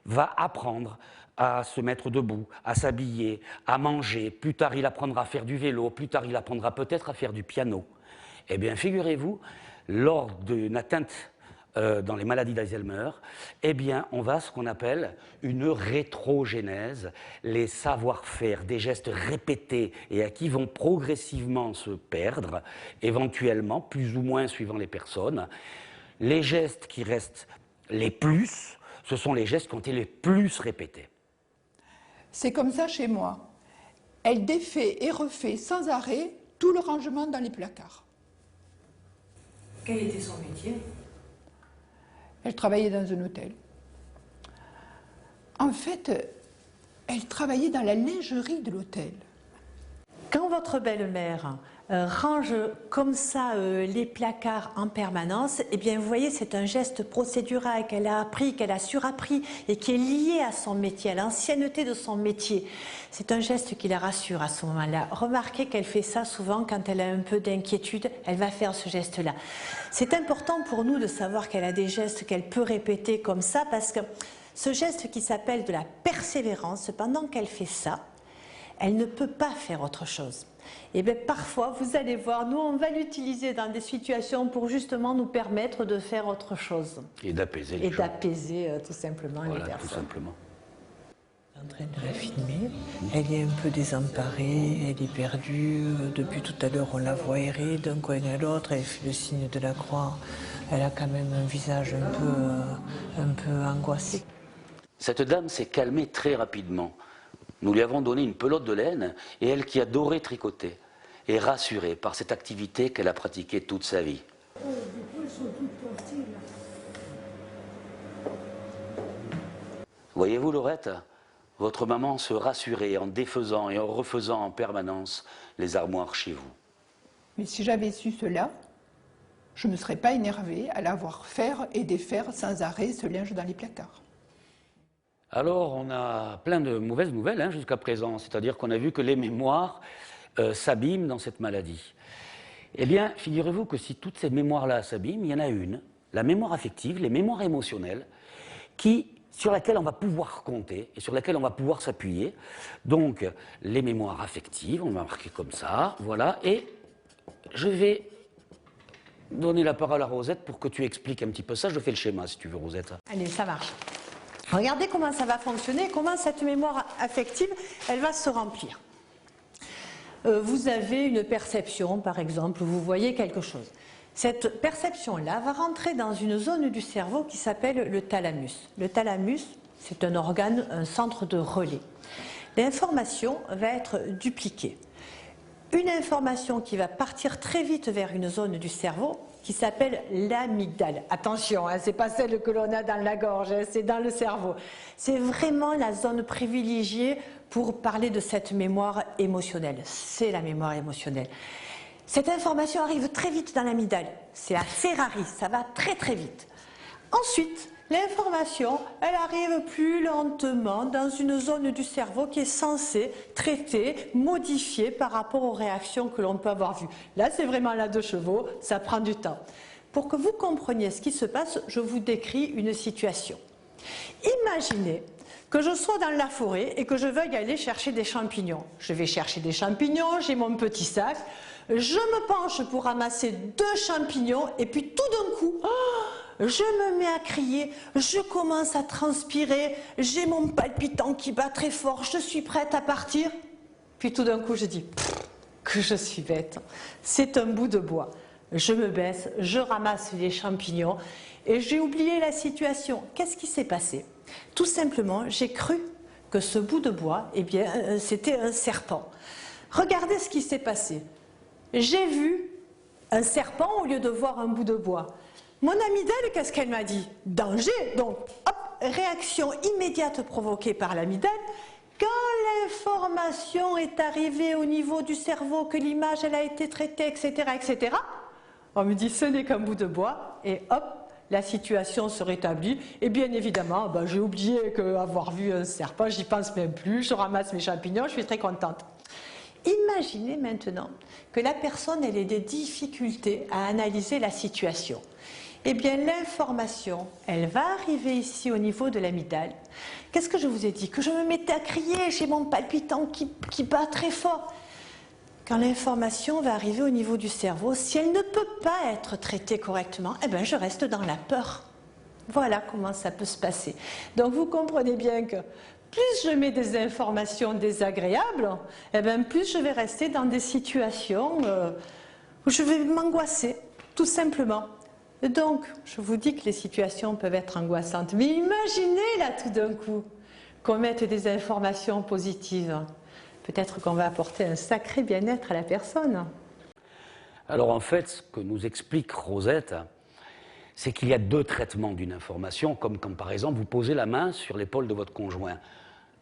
va apprendre à se mettre debout, à s'habiller, à manger. Plus tard, il apprendra à faire du vélo. Plus tard, il apprendra peut-être à faire du piano. Eh bien, figurez-vous, lors d'une atteinte dans les maladies d'Alzheimer, eh bien, on va à ce qu'on appelle une rétrogénèse, les savoir-faire, des gestes répétés et qui vont progressivement se perdre, éventuellement, plus ou moins suivant les personnes. Les gestes qui restent les plus, ce sont les gestes qui ont été les plus répétés. C'est comme ça chez moi. Elle défait et refait sans arrêt tout le rangement dans les placards. Quel était son métier? Elle travaillait dans un hôtel. En fait, elle travaillait dans la lingerie de l'hôtel. Quand votre belle-mère range comme ça les placards en permanence, eh bien vous voyez, c'est un geste procédural qu'elle a appris, qu'elle a surappris et qui est lié à son métier, à l'ancienneté de son métier. C'est un geste qui la rassure à ce moment-là. Remarquez qu'elle fait ça souvent quand elle a un peu d'inquiétude, elle va faire ce geste-là. C'est important pour nous de savoir qu'elle a des gestes qu'elle peut répéter comme ça parce que ce geste qui s'appelle de la persévérance, pendant qu'elle fait ça, elle ne peut pas faire autre chose. Et bien parfois, vous allez voir, nous on va l'utiliser dans des situations pour justement nous permettre de faire autre chose. Et d'apaiser les Et choses. d'apaiser tout simplement Voilà, les personnes. tout simplement. En train de la filmer, elle est un peu désemparée, elle est perdue. Depuis tout à l'heure, on la voit errer d'un coin à l'autre, elle fait le signe de la croix. Elle a quand même un visage un peu angoissé. Cette dame s'est calmée très rapidement. Nous lui avons donné une pelote de laine et elle, qui adorait tricoter, est rassurée par cette activité qu'elle a pratiquée toute sa vie. Voyez-vous, Laurette, votre maman se rassurait en défaisant et en refaisant en permanence les armoires chez vous. Mais si j'avais su cela, je ne me serais pas énervée à la voir faire et défaire sans arrêt ce linge dans les placards. Alors, on a plein de mauvaises nouvelles jusqu'à présent, c'est-à-dire qu'on a vu que les mémoires s'abîment dans cette maladie. Eh bien, figurez-vous que si toutes ces mémoires-là s'abîment, il y en a une, la mémoire affective, les mémoires émotionnelles, sur laquelle on va pouvoir compter et sur laquelle on va pouvoir s'appuyer. Donc, les mémoires affectives, on va marquer comme ça, voilà, et je vais donner la parole à Rosette pour que tu expliques un petit peu ça. Je fais le schéma, si tu veux, Rosette. Allez, ça marche. Regardez comment ça va fonctionner, comment cette mémoire affective, elle va se remplir. Vous avez une perception, par exemple, vous voyez quelque chose. Cette perception-là va rentrer dans une zone du cerveau qui s'appelle le thalamus. Le thalamus, c'est un organe, un centre de relais. L'information va être dupliquée. Une information qui va partir très vite vers une zone du cerveau qui s'appelle l'amygdale. Attention, ce n'est pas celle que l'on a dans la gorge, c'est dans le cerveau. C'est vraiment la zone privilégiée pour parler de cette mémoire émotionnelle. C'est la mémoire émotionnelle. Cette information arrive très vite dans l'amygdale. C'est la Ferrari, ça va très très vite. Ensuite, l'information, elle arrive plus lentement dans une zone du cerveau qui est censée traiter, modifier par rapport aux réactions que l'on peut avoir vues. Là, c'est vraiment la 2 chevaux, ça prend du temps. Pour que vous compreniez ce qui se passe, je vous décris une situation. Imaginez que je sois dans la forêt et que je veuille aller chercher des champignons. Je vais chercher des champignons, j'ai mon petit sac, je me penche pour ramasser 2 champignons et puis tout d'un coup, je me mets à crier, je commence à transpirer, j'ai mon palpitant qui bat très fort, je suis prête à partir. Puis tout d'un coup, je dis que je suis bête. C'est un bout de bois. Je me baisse, je ramasse les champignons et j'ai oublié la situation. Qu'est-ce qui s'est passé? Tout simplement, j'ai cru que ce bout de bois, eh bien, c'était un serpent. Regardez ce qui s'est passé. J'ai vu un serpent au lieu de voir un bout de bois. Mon amygdale, qu'est-ce qu'elle m'a dit? Danger. Donc, hop, réaction immédiate provoquée par l'amygdale. Quand l'information est arrivée au niveau du cerveau, que l'image elle a été traitée, etc., etc., on me dit ce n'est qu'un bout de bois, et hop, la situation se rétablit. Et bien évidemment, ben, j'ai oublié qu'avoir vu un serpent, j'y pense même plus, je ramasse mes champignons, je suis très contente. Imaginez maintenant que la personne elle ait des difficultés à analyser la situation. Eh bien, l'information, elle va arriver ici au niveau de l'amygdale. Qu'est-ce que je vous ai dit? Que je me mettais à crier, j'ai mon palpitant qui bat très fort. Quand l'information va arriver au niveau du cerveau, si elle ne peut pas être traitée correctement, eh bien, je reste dans la peur. Voilà comment ça peut se passer. Donc, vous comprenez bien que plus je mets des informations désagréables, eh bien, plus je vais rester dans des situations où je vais m'angoisser, tout simplement. Donc, je vous dis que les situations peuvent être angoissantes, mais imaginez là tout d'un coup qu'on mette des informations positives. Peut-être qu'on va apporter un sacré bien-être à la personne. Alors en fait, ce que nous explique Rosette, c'est qu'il y a deux traitements d'une information, comme quand par exemple vous posez la main sur l'épaule de votre conjoint.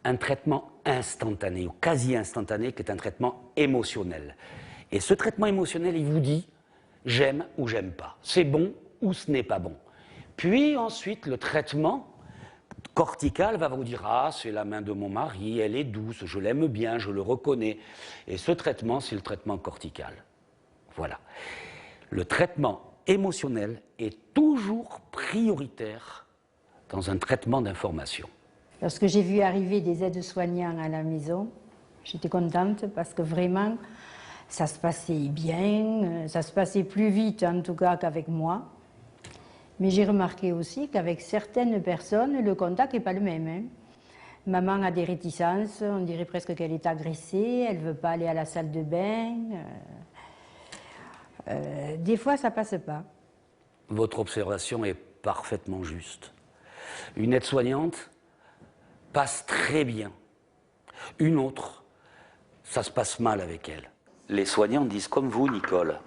Un traitement instantané ou quasi instantané qui est un traitement émotionnel. Et ce traitement émotionnel, il vous dit j'aime ou j'aime pas, c'est bon ou ce n'est pas bon. Puis ensuite, le traitement cortical va vous dire ah, c'est la main de mon mari, elle est douce, je l'aime bien, je le reconnais. Et ce traitement, c'est le traitement cortical. Voilà. Le traitement émotionnel est toujours prioritaire dans un traitement d'information. Lorsque j'ai vu arriver des aides-soignants à la maison, j'étais contente parce que vraiment, ça se passait bien, ça se passait plus vite en tout cas qu'avec moi. Mais j'ai remarqué aussi qu'avec certaines personnes, le contact n'est pas le même. Hein. Maman a des réticences, on dirait presque qu'elle est agressée, elle ne veut pas aller à la salle de bain. Des fois, ça ne passe pas. Votre observation est parfaitement juste. Une aide-soignante passe très bien. Une autre, ça se passe mal avec elle. Les soignants disent comme vous, Nicole,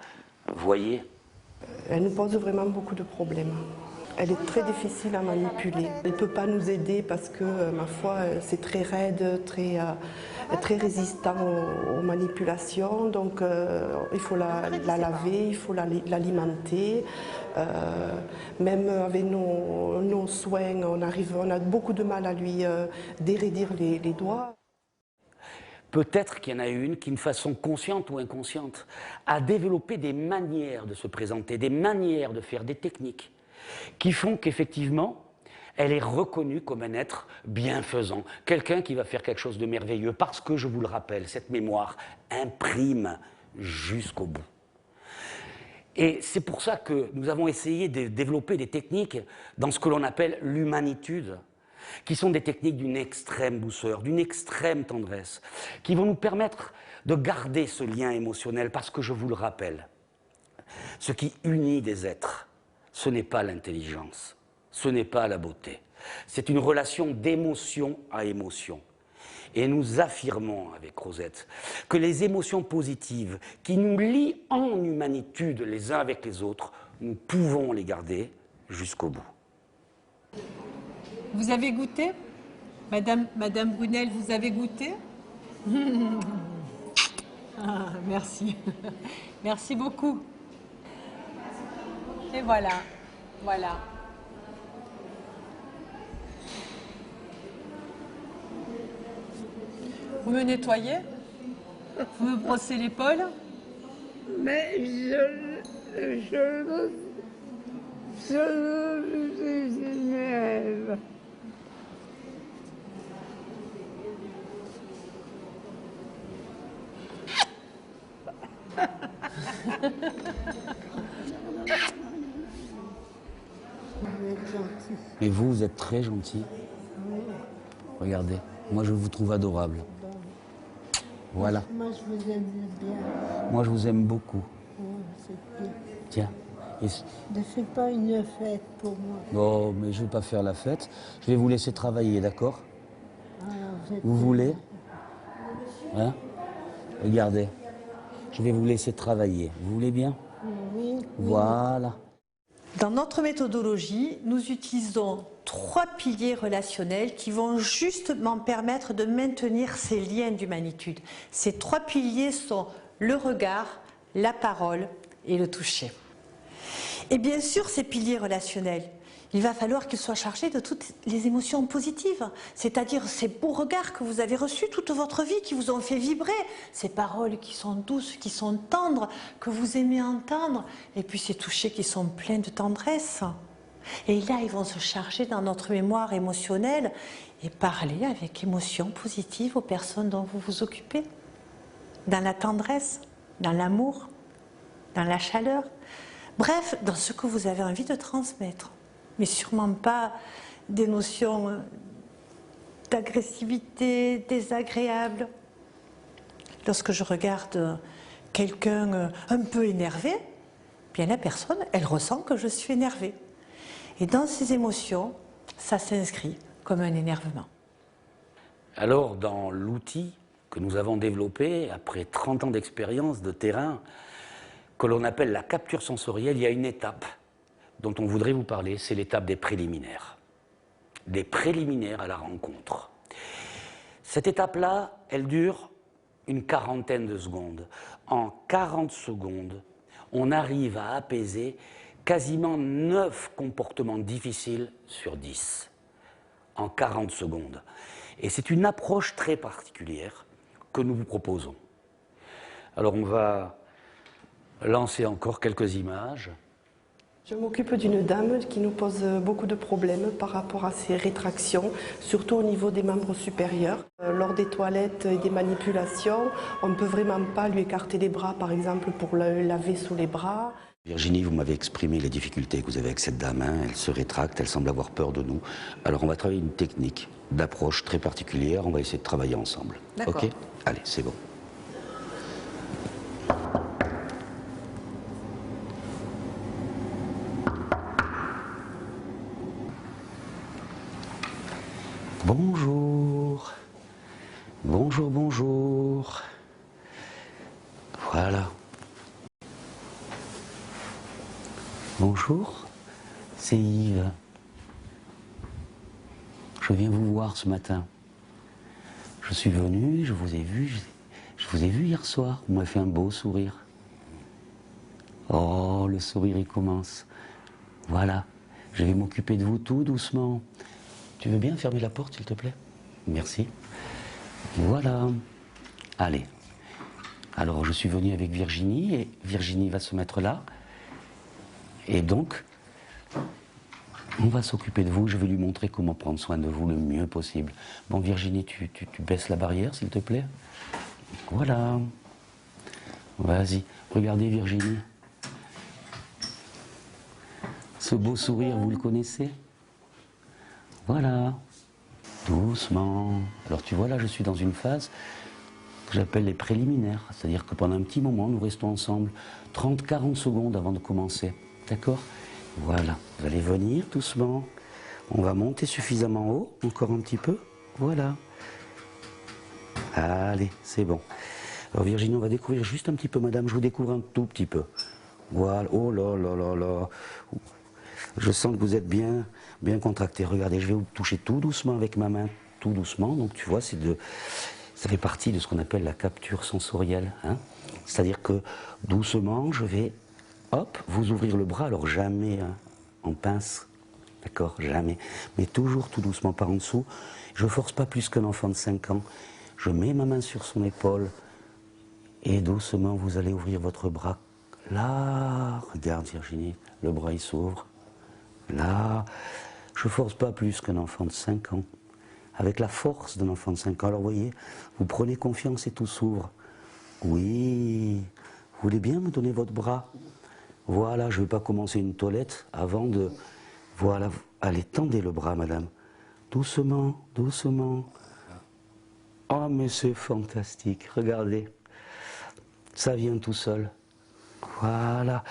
voyez. Elle nous pose vraiment beaucoup de problèmes. Elle est très difficile à manipuler. Elle ne peut pas nous aider parce que, ma foi, c'est très raide, très résistant aux manipulations. Donc, il faut la laver, il faut l'alimenter. Même avec nos soins, on a beaucoup de mal à lui dérédir les doigts. Peut-être qu'il y en a une qui, d'une façon consciente ou inconsciente, a développé des manières de se présenter, des manières de faire, des techniques, qui font qu'effectivement, elle est reconnue comme un être bienfaisant, quelqu'un qui va faire quelque chose de merveilleux, parce que, je vous le rappelle, cette mémoire imprime jusqu'au bout. Et c'est pour ça que nous avons essayé de développer des techniques dans ce que l'on appelle l'humanitude, qui sont des techniques d'une extrême douceur, d'une extrême tendresse, qui vont nous permettre de garder ce lien émotionnel, parce que je vous le rappelle, ce qui unit des êtres, ce n'est pas l'intelligence, ce n'est pas la beauté, c'est une relation d'émotion à émotion. Et nous affirmons avec Rosette que les émotions positives qui nous lient en humanitude les uns avec les autres, nous pouvons les garder jusqu'au bout. Vous avez goûté? Madame Brunel, vous avez goûté? Ah, merci. Merci beaucoup. Et voilà. Voilà. Vous me nettoyez? Vous me brossez l'épaule? Mais je Mais vous, vous êtes très gentil. Regardez, moi je vous trouve adorable. Voilà. Moi, je vous aime bien. Moi je vous aime beaucoup. Oh, c'est bien. Tiens. Ne fais pas une fête pour moi. Non, mais je ne vais pas faire la fête. Je vais vous laisser travailler, d'accord? Ah, vous voulez? Hein? Regardez. Je vais vous laisser travailler. Vous voulez bien? Oui. Voilà. Dans notre méthodologie, nous utilisons 3 piliers relationnels qui vont justement permettre de maintenir ces liens d'humanitude. Ces 3 piliers sont le regard, la parole et le toucher. Et bien sûr, ces piliers relationnels, il va falloir qu'ils soient chargés de toutes les émotions positives, c'est-à-dire ces beaux regards que vous avez reçus toute votre vie, qui vous ont fait vibrer, ces paroles qui sont douces, qui sont tendres, que vous aimez entendre, et puis ces touchés qui sont pleins de tendresse. Et là, ils vont se charger dans notre mémoire émotionnelle et parler avec émotion positive aux personnes dont vous vous occupez, dans la tendresse, dans l'amour, dans la chaleur, bref, dans ce que vous avez envie de transmettre. Mais sûrement pas des notions d'agressivité désagréable. Lorsque je regarde quelqu'un un peu énervé, bien la personne, elle ressent que je suis énervée. Et dans ces émotions, ça s'inscrit comme un énervement. Alors, dans l'outil que nous avons développé, après 30 ans d'expérience de terrain, que l'on appelle la capture sensorielle, il y a une étape dont on voudrait vous parler, c'est l'étape des préliminaires. Des préliminaires à la rencontre. Cette étape-là, elle dure une quarantaine de secondes. En 40 secondes, on arrive à apaiser quasiment 9 comportements difficiles sur 10. En 40 secondes. Et c'est une approche très particulière que nous vous proposons. Alors on va lancer encore quelques images. Je m'occupe d'une dame qui nous pose beaucoup de problèmes par rapport à ses rétractions, surtout au niveau des membres supérieurs. Lors des toilettes et des manipulations, on ne peut vraiment pas lui écarter les bras, par exemple, pour le laver sous les bras. Virginie, vous m'avez exprimé les difficultés que vous avez avec cette dame. Elle se rétracte, elle semble avoir peur de nous. Alors on va travailler une technique d'approche très particulière. On va essayer de travailler ensemble. D'accord. Ok ? Allez, c'est bon. Bonjour. Bonjour, bonjour. Voilà. Bonjour, c'est Yves. Je viens vous voir ce matin. Je suis venu, je vous ai vu hier soir. Vous m'avez fait un beau sourire. Oh, le sourire, il commence. Voilà, je vais m'occuper de vous tout doucement. Tu veux bien fermer la porte, s'il te plaît? Merci. Voilà. Allez. Alors, je suis venu avec Virginie, et Virginie va se mettre là. Et donc, on va s'occuper de vous. Je vais lui montrer comment prendre soin de vous le mieux possible. Bon, Virginie, tu baisses la barrière, s'il te plaît. Voilà. Vas-y. Regardez, Virginie. Ce beau sourire, vous le connaissez? Voilà. Doucement. Alors, tu vois, là, je suis dans une phase que j'appelle les préliminaires. C'est-à-dire que pendant un petit moment, nous restons ensemble 30-40 secondes avant de commencer. D'accord? Voilà. Vous allez venir doucement. On va monter suffisamment haut. Encore un petit peu. Voilà. Allez, c'est bon. Alors Virginie, on va découvrir juste un petit peu, madame. Je vous découvre un tout petit peu. Voilà. Oh là là là là. Je sens que vous êtes bien contracté. Regardez, je vais vous toucher tout doucement avec ma main. Tout doucement. Donc tu vois, ça fait partie de ce qu'on appelle la capture sensorielle. Hein. C'est-à-dire que doucement, je vais... Hop, vous ouvrir le bras, alors jamais en pince, d'accord, jamais. Mais toujours tout doucement par en dessous. Je ne force pas plus qu'un enfant de 5 ans. Je mets ma main sur son épaule et doucement vous allez ouvrir votre bras. Là, regarde Virginie, le bras il s'ouvre. Là, je ne force pas plus qu'un enfant de 5 ans. Avec la force d'un enfant de 5 ans. Alors vous voyez, vous prenez confiance et tout s'ouvre. Oui, vous voulez bien me donner votre bras? Voilà, je ne vais pas commencer une toilette avant de... Voilà, allez, tendez le bras, madame. Doucement, doucement. Oh, mais c'est fantastique, regardez. Ça vient tout seul. Voilà.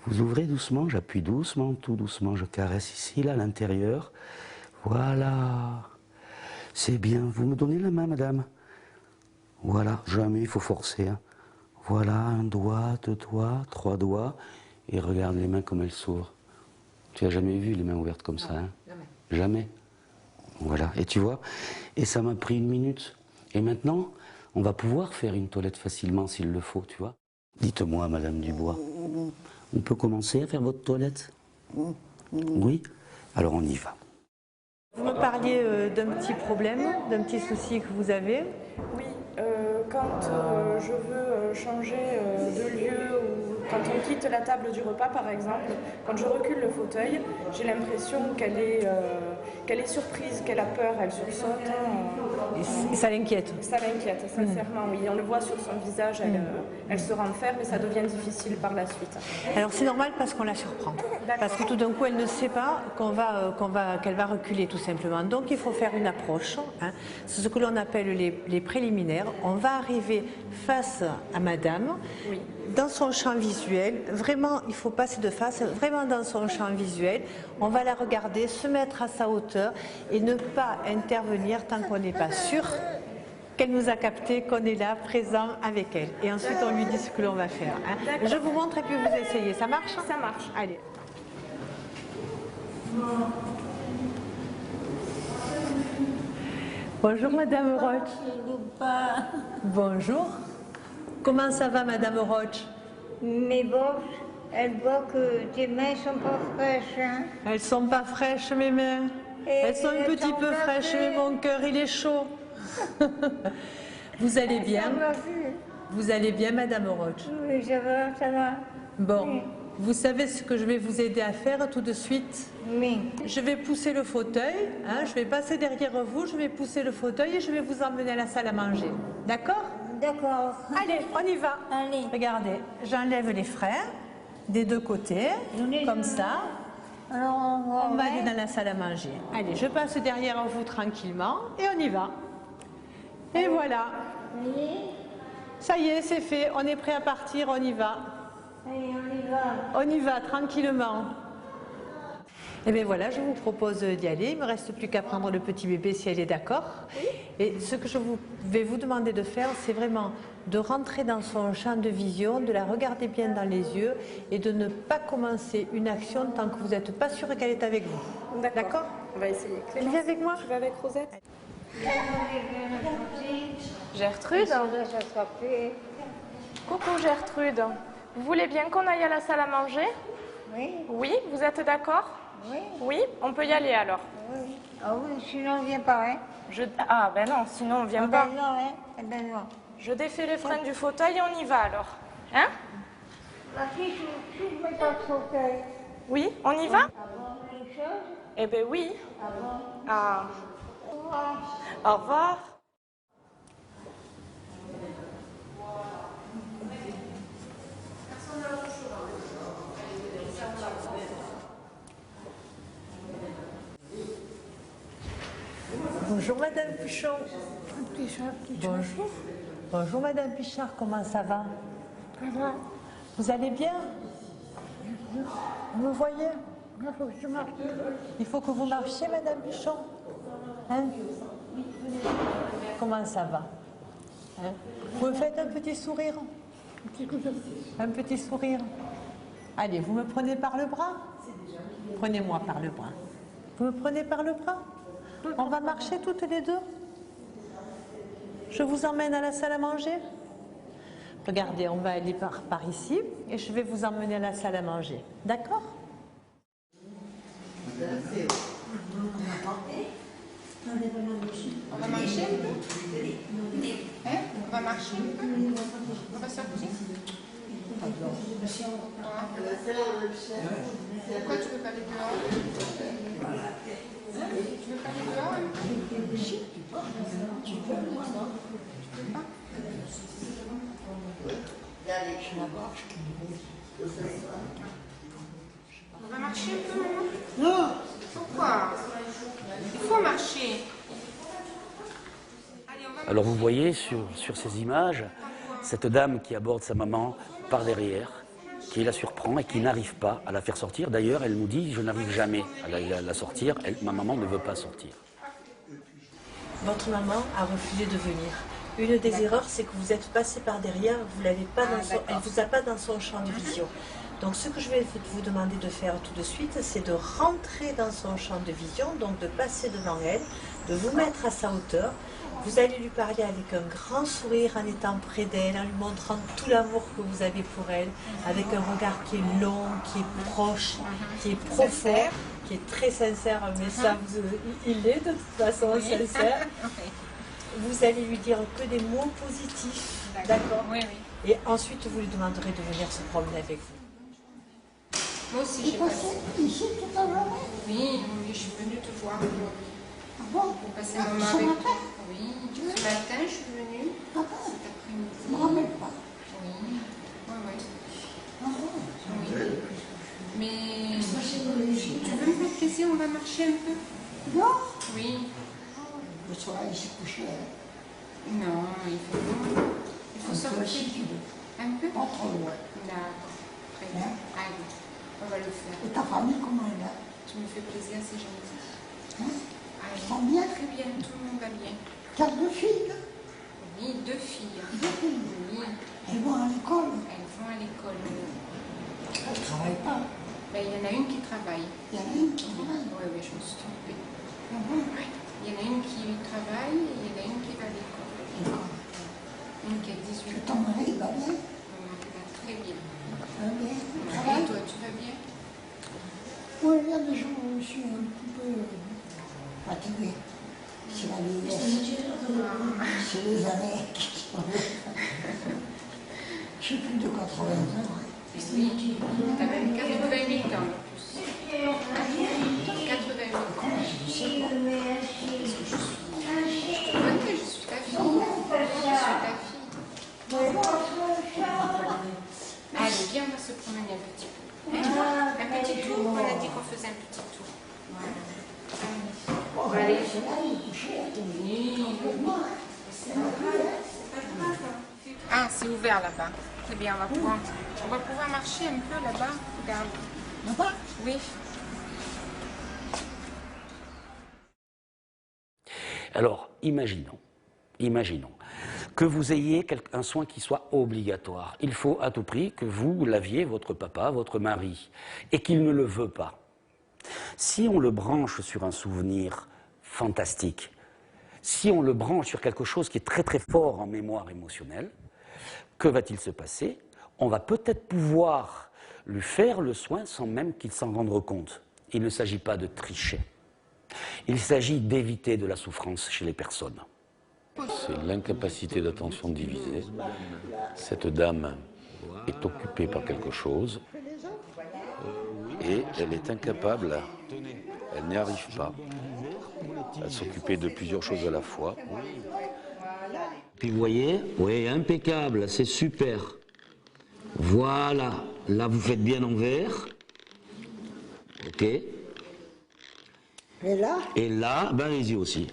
Vous ouvrez doucement, j'appuie doucement, tout doucement, je caresse ici, là, à l'intérieur. Voilà. C'est bien. Vous me donnez la main, madame? Voilà, jamais il faut forcer. Hein. Voilà, 1 doigt, 2 doigts, 3 doigts. Et regarde les mains comme elles s'ouvrent. Tu n'as jamais vu les mains ouvertes comme ça, hein? Jamais. Voilà, et tu vois, et ça m'a pris 1 minute. Et maintenant, on va pouvoir faire une toilette facilement s'il le faut, tu vois. Dites-moi, Madame Dubois, on peut commencer à faire votre toilette? Oui? Alors on y va. Vous me parliez d'un petit problème, d'un petit souci que vous avez. Oui, quand je veux changer de lieu ou quand on quitte la table du repas par exemple, quand je recule le fauteuil, j'ai l'impression qu'elle est surprise, qu'elle a peur, elle sursaute. Et ça l'inquiète? Ça l'inquiète, sincèrement, oui. On le voit sur son visage, elle se renferme et ça devient difficile par la suite. Alors c'est normal parce qu'on la surprend. Parce que tout d'un coup, elle ne sait pas qu'elle va reculer tout simplement. Donc il faut faire une approche. Hein. C'est ce que l'on appelle les préliminaires. On va arriver face à madame, dans son champ visuel. Vraiment, il faut passer de face, vraiment dans son champ visuel. On va la regarder, se mettre à sa hauteur et ne pas intervenir tant qu'on n'est pas sûr qu'elle nous a capté, qu'on est là, présent avec elle. Et ensuite, on lui dit ce que l'on va faire. Hein. Je vous montre et puis vous essayez. Ça marche? Ça marche. Allez. Bonjour Madame Roche. Bonjour. Comment ça va Madame Roche? Mais bon, elle voit que tes mains sont pas fraîches. Hein? Elles sont pas fraîches mes mains. Elles sont un petit peu fraîches mais mon cœur il est chaud. Vous allez bien? Vous allez bien Madame Roche? Oui, ça va, ça va. Bon. Oui. Vous savez ce que je vais vous aider à faire tout de suite? Oui. Je vais pousser le fauteuil, hein, je vais passer derrière vous, je vais pousser le fauteuil et je vais vous emmener à la salle à manger. D'accord? D'accord. Allez, on y va. Allez. Regardez, j'enlève les freins des deux côtés, comme ça. Alors on va aller dans la salle à manger. Allez, je passe derrière vous tranquillement et on y va. Et voilà. Ça y est, c'est fait, on est prêt à partir, on y va. Allez, on y va. On y va, tranquillement. Et bien voilà, je vous propose d'y aller. Il ne me reste plus qu'à prendre le petit bébé si elle est d'accord. Et ce que je vais vous demander de faire, c'est vraiment de rentrer dans son champ de vision, de la regarder bien dans les yeux et de ne pas commencer une action tant que vous n'êtes pas sûr qu'elle est avec vous. D'accord. On va essayer. Tu viens avec moi? Je vais avec Rosette. Gertrude. Coucou Gertrude. Vous voulez bien qu'on aille à la salle à manger? Oui. Oui, vous êtes d'accord? Oui. Oui, on peut y aller alors. Oui. Ah oui, sinon on ne vient pas, hein? Ah ben non, sinon on ne vient pas. Ben non, hein? Eh ben non. Je défais les freins du fauteuil et on y va alors. Hein? Si je mets pas le fauteuil. Oui, on y va? Avant les choses? Eh ben oui. Avant. Ah. Au revoir. Au revoir. Bonjour Madame Pichon. Bonjour. Bonjour Madame Pichard, comment ça va? Ça va. Vous allez bien? Vous me voyez? Il faut que vous marchiez Madame Pichon. Hein? Comment ça va? Hein? Vous me faites un petit sourire? Un petit sourire. Allez, vous me prenez par le bras? Prenez-moi par le bras. Vous me prenez par le bras? On va marcher toutes les deux? Je vous emmène à la salle à manger? Regardez, on va aller par ici et je vais vous emmener à la salle à manger. D'accord? On va marcher un peu? Hein? On va marcher un peu? On va sortir? Pourquoi tu veux pas aller dehors? Tu veux pas aller dehors? Tu peux pas? On va marcher un peu, maman? Non! Pourquoi? Il faut marcher. Alors vous voyez sur ces images, cette dame qui aborde sa maman par derrière, qui la surprend et qui n'arrive pas à la faire sortir. D'ailleurs, elle nous dit « je n'arrive jamais à la sortir, ma maman ne veut pas sortir ». Votre maman a refusé de venir. Une des erreurs, c'est que vous êtes passé par derrière, vous l'avez pas elle ne vous a pas dans son champ de vision. Donc ce que je vais vous demander de faire tout de suite, c'est de rentrer dans son champ de vision, donc de passer devant elle, de vous mettre à sa hauteur. Vous allez lui parler avec un grand sourire en étant près d'elle, en lui montrant tout l'amour que vous avez pour elle, avec un regard qui est long, qui est proche, qui est profond, qui est très sincère, mais ça, il est de toute façon sincère. Vous allez lui dire que des mots positifs, d'accord? Oui, oui. Et ensuite, vous lui demanderez de venir se promener avec vous. Moi aussi, j'ai passé ici toute la journée? Oui, oui, je suis venue te voir aujourd'hui. Ah bon? Pour passer un moment avec toi. Oui, ce matin, je suis venue. Ah bon? Cet après-midi. Je ne me rappelle pas. Oui, oui, oui. Ah bon? Oui. Mais tu veux me faire plaisir, on va marcher un peu? Non? Oui. Le soleil s'est couché. Non, il faut sortir. Un peu? Pas trop loin. D'accord. Très bien. Allez, on va le faire. Et ta famille, comment elle est? Tu me fais plaisir, c'est gentil. Hein? Allez, ça va bien? Très bien, tout le monde va bien. Tu as 2 filles? Oui, 2 filles. 2 filles? Oui. Elles vont à l'école? Elles vont à l'école. Elles ne travaillent pas? Ben, il y en a une qui travaille. Il y en a une qui travaille? Oui, oui, je me suis trompée. Ah bon? Oui. Il y en a une qui travaille et il y en a une qui va à l'école. Une qui a 18 ans. Et ton mari va bien? Mon mari va très bien. Très bien. Et toi, tu vas bien? Oui, il y a des jours où je suis un petit peu fatiguée. C'est la vieillesse. C'est les années qui sont... Je suis plus de 80 ans. Oui, tu as même 88 ans en plus. 88 ans. Je suis ta fille. Je suis ta fille. Allez, viens, on va se promener un petit peu. Un petit tour, on a dit qu'on faisait un petit tour. Voilà. Allez. Ah, c'est ouvert là-bas. Très bien, on va pouvoir marcher un peu là-bas. Regarde. Là-bas? Oui. Alors, imaginons que vous ayez un soin qui soit obligatoire. Il faut à tout prix que vous laviez votre papa, votre mari, et qu'il ne le veut pas. Si on le branche sur un souvenir fantastique, si on le branche sur quelque chose qui est très très fort en mémoire émotionnelle, que va-t-il se passer? On va peut-être pouvoir lui faire le soin sans même qu'il s'en rende compte. Il ne s'agit pas de tricher. Il s'agit d'éviter de la souffrance chez les personnes. C'est l'incapacité d'attention divisée. Cette dame est occupée par quelque chose et elle est incapable, elle n'y arrive pas à s'occuper de plusieurs choses à la fois. Puis vous voyez, oui, impeccable, c'est super. Voilà, là vous faites bien en vert. Ok. Et là? Et là, ben allez-y aussi.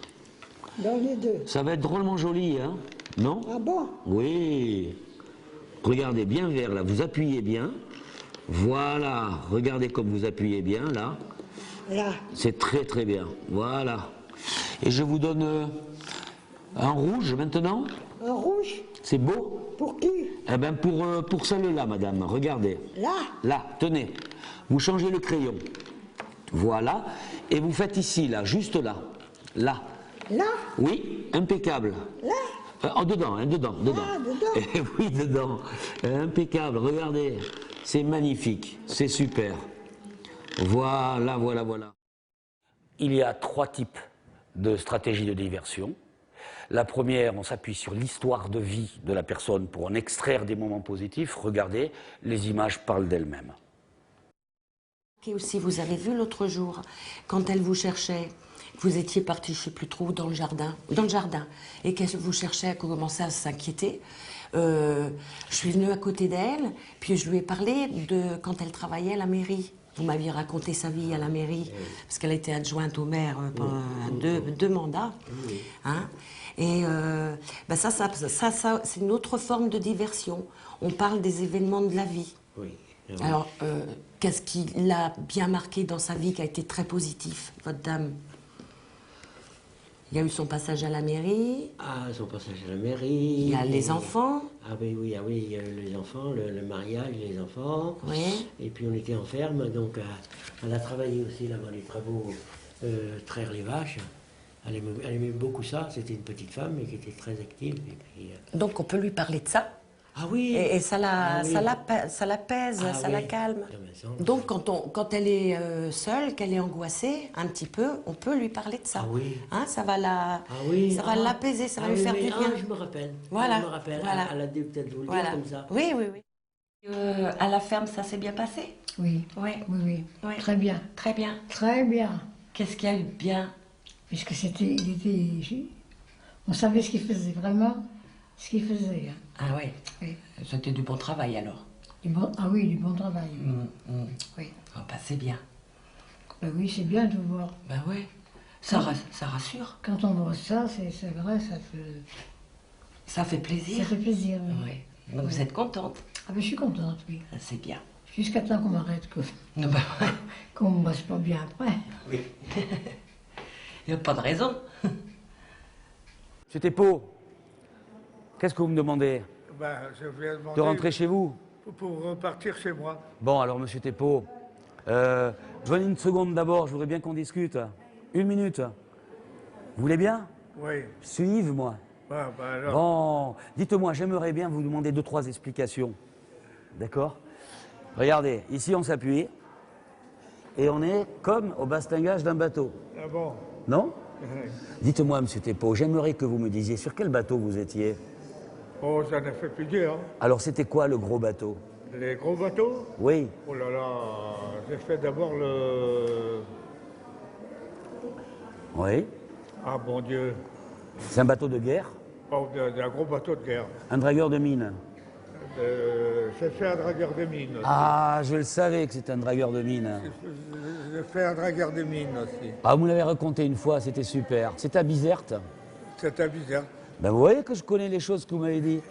Dans les deux. Ça va être drôlement joli, hein? Non? Ah bon? Oui. Regardez bien vert, là, vous appuyez bien. Voilà, regardez comme vous appuyez bien, là. Là. C'est très très bien, voilà. Et je vous donne un rouge maintenant. Un rouge? C'est beau? Pour qui? Eh bien pour celle-là, madame, regardez. Là? Là, tenez. Vous changez le crayon. Voilà. Et vous faites ici, là, juste là. Là. Là? Oui, impeccable. Là? Dedans, hein, dedans. Ah, dedans? Oui, dedans. Impeccable, regardez. C'est magnifique, c'est super. Voilà, voilà, voilà. Il y a 3 types de stratégies de diversion. La première, on s'appuie sur l'histoire de vie de la personne pour en extraire des moments positifs. Regardez, les images parlent d'elles-mêmes. Et aussi, vous avez vu l'autre jour, quand elle vous cherchait, vous étiez parti, je ne sais plus trop, dans le jardin, et qu'elle vous cherchait, elle commençait à s'inquiéter. Je suis venue à côté d'elle, puis je lui ai parlé de quand elle travaillait à la mairie. Vous m'aviez raconté sa vie à la mairie, parce qu'elle a été adjointe au maire pendant deux mandats. Hein. Et ben ça c'est une autre forme de diversion. On parle des événements de la vie. Oui. Alors, qu'est-ce qui l'a bien marqué dans sa vie, qui a été très positif, votre dame? Il Il y a eu son passage à la mairie. Ah, son passage à la mairie. Il y a les enfants. Ah oui, il y a eu les enfants, le mariage, les enfants. Oui. Et puis on était en ferme, donc elle a travaillé aussi là-bas les travaux, traire les vaches. Elle aimait beaucoup ça, c'était une petite femme mais qui était très active. Et puis, Donc on peut lui parler de ça. Ah oui. Et ça l'apaise, Ah ça oui. la calme. Ah ben ça, Donc quand elle est seule, qu'elle est angoissée un petit peu, on peut lui parler de ça. Ah oui. Hein, ça va l'apaiser, ça va lui faire du bien. Je me rappelle. Voilà. Je me rappelle. Voilà. Elle a dû peut-être vous le Voilà. dire comme ça. Oui, oui, oui. À la ferme, ça s'est bien passé? Oui. Oui. Oui. Oui. Très bien. Très bien. Très bien. Qu'est-ce qu'il y a eu de bien? Puisque on savait ce qu'il faisait, vraiment ce qu'il faisait. Hein. Ah oui. Oui. C'était du bon travail alors. Ah oui, du bon travail. Oui. Oui. Oh, bah, c'est bien. Ben oui, c'est bien de voir. Ben oui. Ça rassure. Quand on voit ça, c'est vrai, Ça fait plaisir. ça fait plaisir. Oui. Oui. Donc vous êtes contente? Ah ben je suis contente, oui. C'est bien. Jusqu'à temps qu'on m'arrête, Non, bah, ouais. qu'on me passe pas bien après. Oui. Il n'y a pas de raison. Monsieur Thépeau, qu'est-ce que vous me demandez? Ben, je viens demander De rentrer chez vous? Pour repartir chez moi. Bon, alors, monsieur Thépeau, venez une seconde d'abord, je voudrais bien qu'on discute. 1 minute. Vous voulez bien? Oui. Je suis Yves, moi. Ben, alors. Bon, dites-moi, j'aimerais bien vous demander 2-3 explications. D'accord? Regardez, ici on s'appuie et on est comme au bastingage d'un bateau. Ah bon? Non? Dites-moi, monsieur Thépeau, j'aimerais que vous me disiez sur quel bateau vous étiez. Oh, j'en ai fait plusieurs. Alors, c'était quoi le gros bateau? Les gros bateaux? Oui. Oh là là, j'ai fait d'abord le... Oui. Ah mon Dieu. C'est un bateau de guerre? Oh, d'un gros bateau de guerre. Un dragueur de mine? J'ai fait un dragueur de mine aussi. Ah, je le savais que c'était un dragueur de mine. J'ai fait un dragueur de mine aussi. Ah, vous me l'avez raconté une fois, c'était super. C'était à Bizerte? C'était bizarre. Ben, vous voyez que je connais les choses que vous m'avez dit.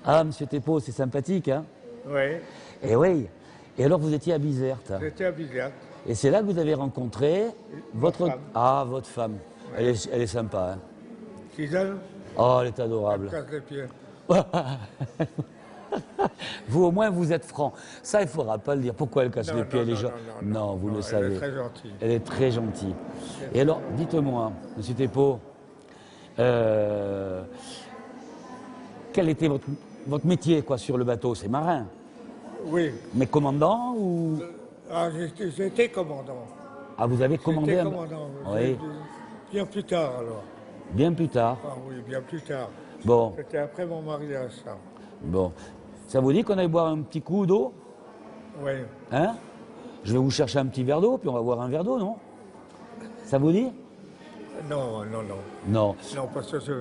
Ah, monsieur Thépeau, c'est sympathique, hein? Oui. Et oui. Et alors, vous étiez à Bizerte? J'étais à Bizerte. Et c'est là que vous avez rencontré votre... femme. Ah, votre femme. Ouais. Elle est sympa, hein? Gisèle? Oh, elle est adorable. Elle casse les pieds. Vous, au moins, vous êtes franc. Ça, il ne faudra pas le dire. Pourquoi elle casse Non, les pieds, non, les non, gens? non, vous le elle savez. est très gentille. Elle est très gentille. Et alors, dites-moi, monsieur Thépeau, quel était votre métier, quoi, sur le bateau? C'est marin? Oui. Mais commandant ou... Ah, j'étais commandant. Ah, vous avez commandé J'étais un... commandant. Oui. Bien plus tard, alors. Bien plus tard. Ah oui, bien plus tard. Bon. C'était après mon mariage, ça. Bon. Ça vous dit qu'on aille boire un petit coup d'eau? Oui. Hein? Je vais vous chercher un petit verre d'eau, puis on va boire un verre d'eau, non? Ça vous dit? Non, non, non. Non. Non, parce que je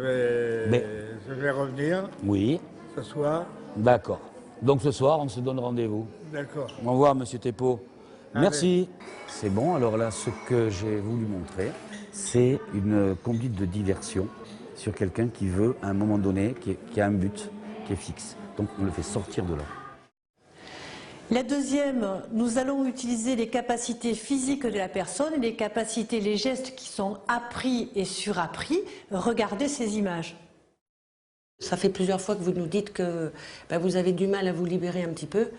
vais revenir. Oui. Ce soir. D'accord. Donc ce soir, on se donne rendez-vous. D'accord. Au revoir, monsieur Thépeau. Allez. Merci. C'est bon, alors là, ce que j'ai voulu montrer, c'est une conduite de diversion sur quelqu'un qui veut, à un moment donné, qui a un but, qui est fixe. Donc on le fait sortir de là. La deuxième, nous allons utiliser les capacités physiques de la personne, les capacités, les gestes qui sont appris et surappris. Regardez ces images. Ça fait plusieurs fois que vous nous dites que vous avez du mal à vous libérer un petit peu,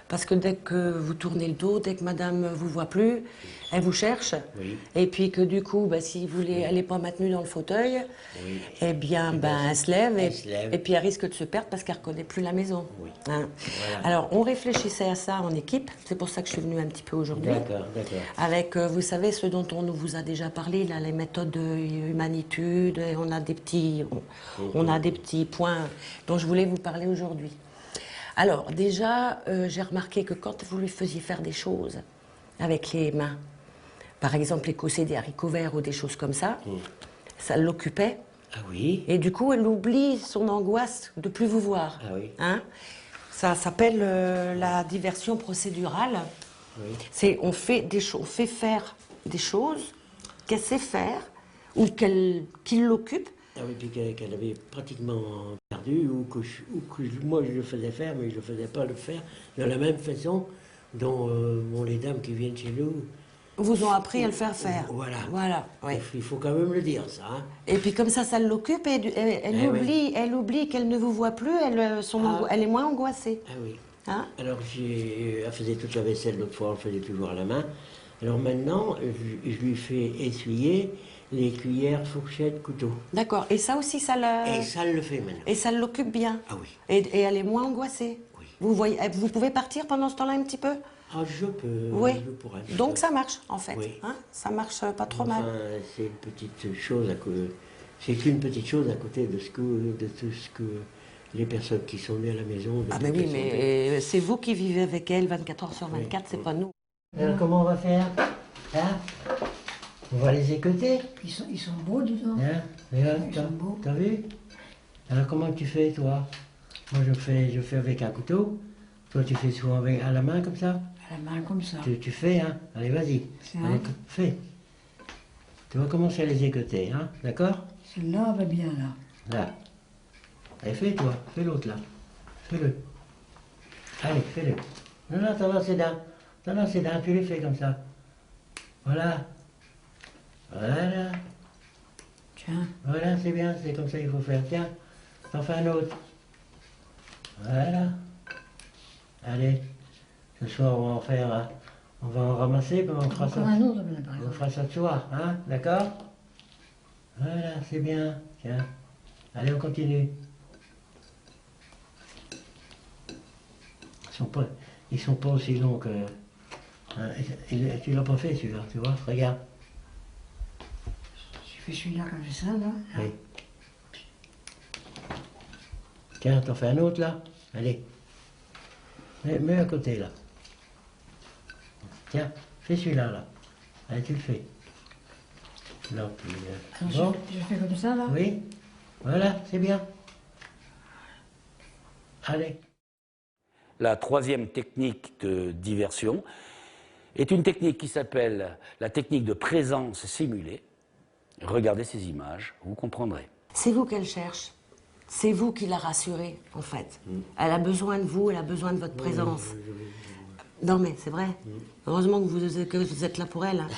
parce que dès que vous tournez le dos, dès que madame ne vous voit plus, elle vous cherche. Oui. Et puis que du coup, si elle n'est pas maintenue dans le fauteuil, Oui. eh bien, elle se lève, Elle se lève. et puis elle risque de se perdre parce qu'elle ne reconnaît plus la maison. Oui. Hein. Voilà. Alors, on réfléchissait à ça en équipe, c'est pour ça que je suis venue un petit peu aujourd'hui. D'accord, d'accord. Avec, vous savez, ce dont on vous a déjà parlé, là, les méthodes de humanitude, et on a des petits points dont je voulais vous parler aujourd'hui. Alors, déjà, j'ai remarqué que quand vous lui faisiez faire des choses avec les mains, par exemple écosser des haricots verts ou des choses comme ça, ça l'occupait. Ah oui. Et du coup, elle oublie son angoisse de plus vous voir. Ah oui. Hein? Ça s'appelle la diversion procédurale. Oui. C'est on fait faire des choses qu'elle sait faire ou qui l'occupent. Ah oui, puis qu'elle avait pratiquement perdu, ou que moi je le faisais faire, mais je ne faisais pas le faire de la même façon dont les dames qui viennent chez nous Vous ont appris à le faire faire. Voilà. Voilà, oui. Il faut quand même le dire, ça. Hein. Et puis comme ça l'occupe et elle oublie qu'elle ne vous voit plus, elle est moins angoissée. Ah oui. Hein? Alors, elle faisait toute la vaisselle l'autre fois, on le faisait toujours à la main. Alors maintenant, je lui fais essuyer les cuillères, fourchettes, couteaux. D'accord. Et ça aussi, Et ça le fait maintenant. Et ça l'occupe bien. Ah oui. Et elle est moins angoissée. Oui. Vous pouvez partir pendant ce temps-là un petit peu? Ah, je peux. Oui. Je pourrais. Donc ça marche, en fait. Oui. Hein? Ça marche pas trop mal. C'est une petite chose à côté. C'est une petite chose à côté de tout ce que les personnes qui sont nées à la maison. Ah mais oui, mais c'est vous qui vivez avec elle 24 heures sur 24, c'est pas nous. Alors comment on va faire? Hein? On va les écouter. Ils sont beaux, dis donc. Hein? T'as vu? Alors comment tu fais, toi? Moi, je fais avec un couteau. Toi, tu fais souvent à la main, comme ça? À la main, comme ça. Tu fais, hein? Allez, vas-y. Allez, fais. Tu vas commencer à les écouter, hein? D'accord? Celle-là va bien, là. Là. Allez, fais, toi. Fais l'autre, là. Fais-le. Allez, fais-le. Non, t'en as, c'est d'un. Tu les fais comme ça. Voilà. Voilà. Tiens. Voilà, c'est bien, c'est comme ça qu'il faut faire. Tiens, t'en fais un autre. Voilà. Allez, ce soir on va en faire, on va en ramasser, puis on fera ça. Un autre, on fera ça ce soir, hein, d'accord? Voilà, c'est bien, tiens. Allez, on continue. Ils sont pas aussi longs que... Hein, tu l'as pas fait celui-là, tu vois, regarde. J'ai fait celui-là comme ça, là. Oui. Tiens, t'en fais un autre, là. Allez. Mets à côté, là. Tiens, fais celui-là, là. Allez, tu le fais. Là, puis, bon. Je fais comme ça, là. Oui. Voilà, c'est bien. Allez. La troisième technique de diversion est une technique qui s'appelle la technique de présence simulée. Regardez ces images, vous comprendrez. C'est vous qu'elle cherche. C'est vous qui la rassurez, en fait. Elle a besoin de vous, elle a besoin de votre présence. Non, mais c'est vrai. Heureusement que vous êtes là pour elle. Hein.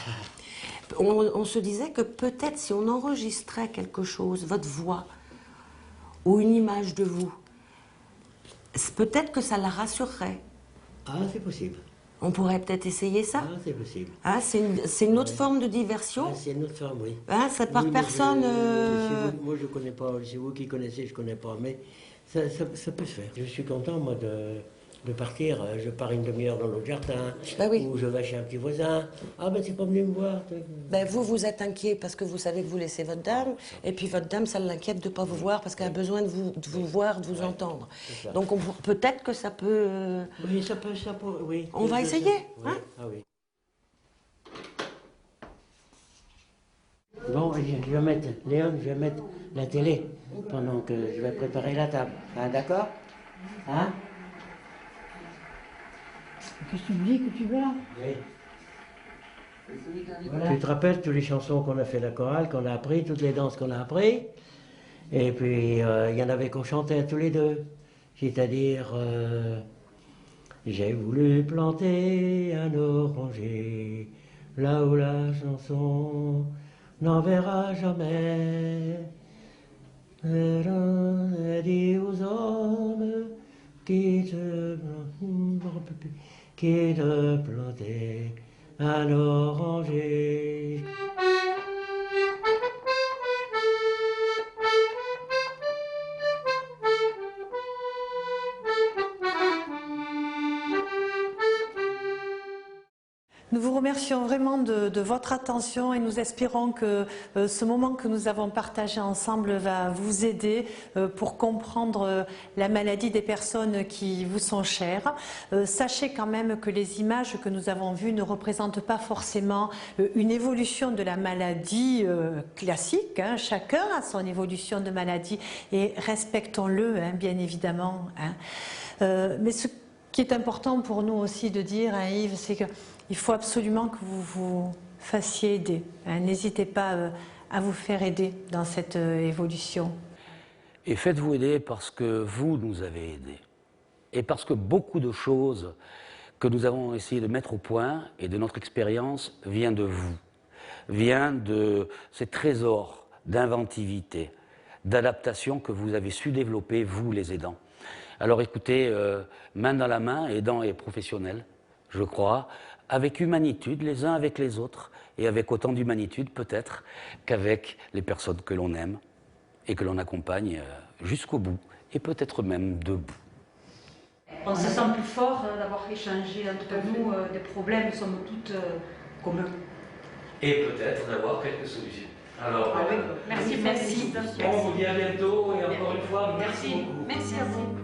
On se disait que peut-être si on enregistrait quelque chose, votre voix, ou une image de vous, peut-être que ça la rassurerait. Ah, c'est possible. On pourrait peut-être essayer ça. Ah, c'est possible. Ah, c'est une autre forme de diversion. Ah, c'est une autre forme, oui. Ah, ça par personne... Moi, je ne connais pas. C'est vous qui connaissez, je ne connais pas. Mais ça peut se faire. Je suis content, moi, de partir. Je pars une demi-heure dans l'autre jardin. Ben oui. Ou je vais chez un petit voisin. Ah, ben, c'est pas venu me voir. Ben, vous êtes inquiet parce que vous savez que vous laissez votre dame. Et puis, votre dame, ça l'inquiète de ne pas vous voir parce qu'elle a besoin de vous voir, de vous entendre. Donc, peut-être que ça peut... Oui, ça peut, oui. On va essayer, hein? Ah oui. Bon, je vais mettre, Léon, je vais mettre la télé pendant que je vais préparer la table. Hein, d'accord? Hein? Qu'est-ce que tu me dis que tu veux là? Oui. Voilà. Tu te rappelles toutes les chansons qu'on a fait la chorale, qu'on a appris, toutes les danses qu'on a appris? Et puis, il y en avait qu'on chantait tous les deux. C'est-à-dire, j'ai voulu planter un oranger, là où la chanson n'en verra jamais. Elle dit aux hommes qui te planter un oranger. Nous vous remercions vraiment de votre attention et nous espérons que ce moment que nous avons partagé ensemble va vous aider pour comprendre la maladie des personnes qui vous sont chères. Sachez quand même que les images que nous avons vues ne représentent pas forcément une évolution de la maladie classique. Hein. Chacun a son évolution de maladie et respectons-le, hein, bien évidemment. Hein. Mais ce qui est important pour nous aussi de dire, hein, Yves, c'est que il faut absolument que vous vous fassiez aider. Hein. N'hésitez pas à vous faire aider dans cette évolution. Et faites-vous aider parce que vous nous avez aidés. Et parce que beaucoup de choses que nous avons essayé de mettre au point et de notre expérience vient de vous, vient de ces trésors d'inventivité, d'adaptation que vous avez su développer, vous les aidants. Alors écoutez, main dans la main, aidants et professionnels, je crois, avec humanitude les uns avec les autres, et avec autant d'humanitude peut-être qu'avec les personnes que l'on aime et que l'on accompagne jusqu'au bout, et peut-être même debout. On se sent plus fort d'avoir échangé entre nous des problèmes, somme toute, communs. Et peut-être d'avoir quelques solutions. Alors, Merci. On vous dit à bientôt, et encore une fois, merci beaucoup. Merci à vous.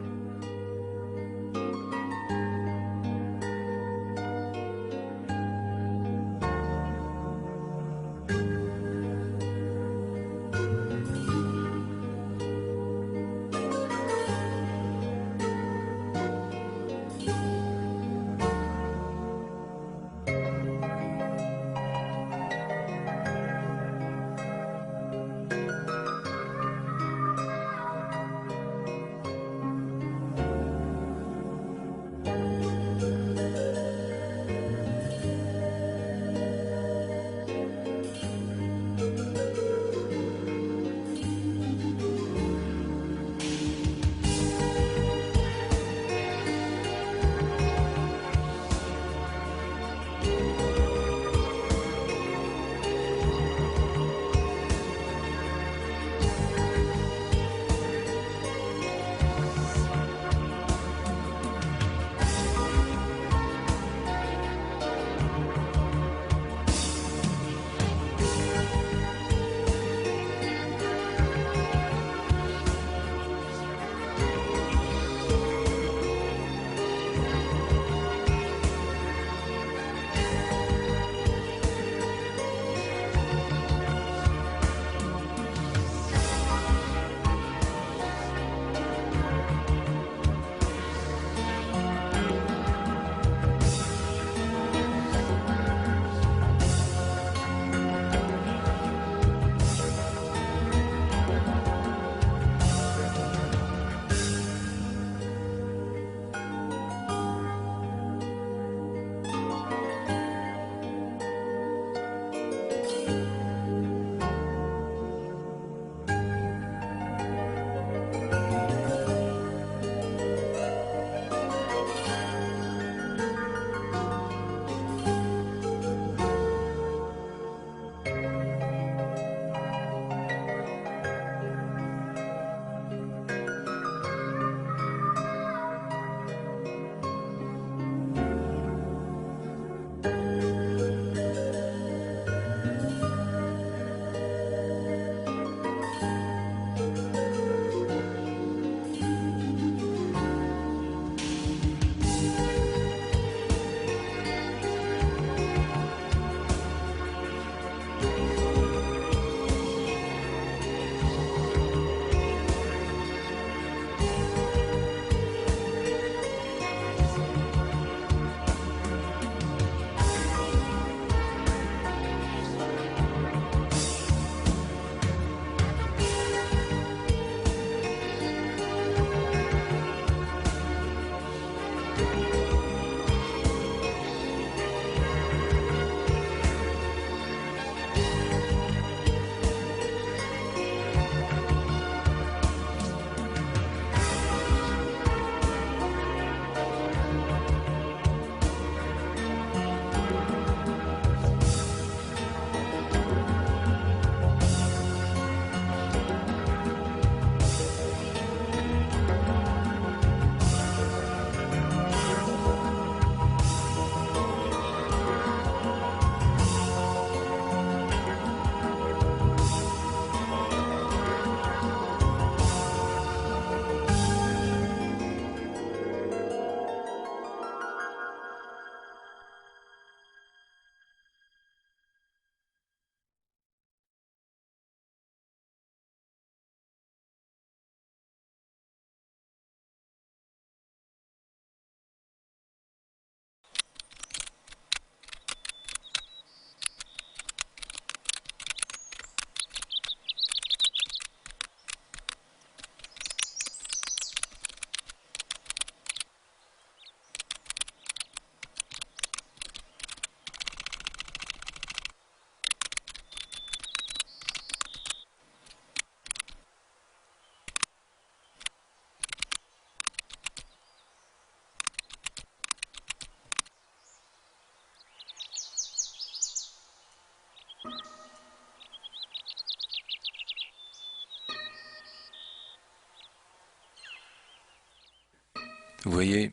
Vous voyez,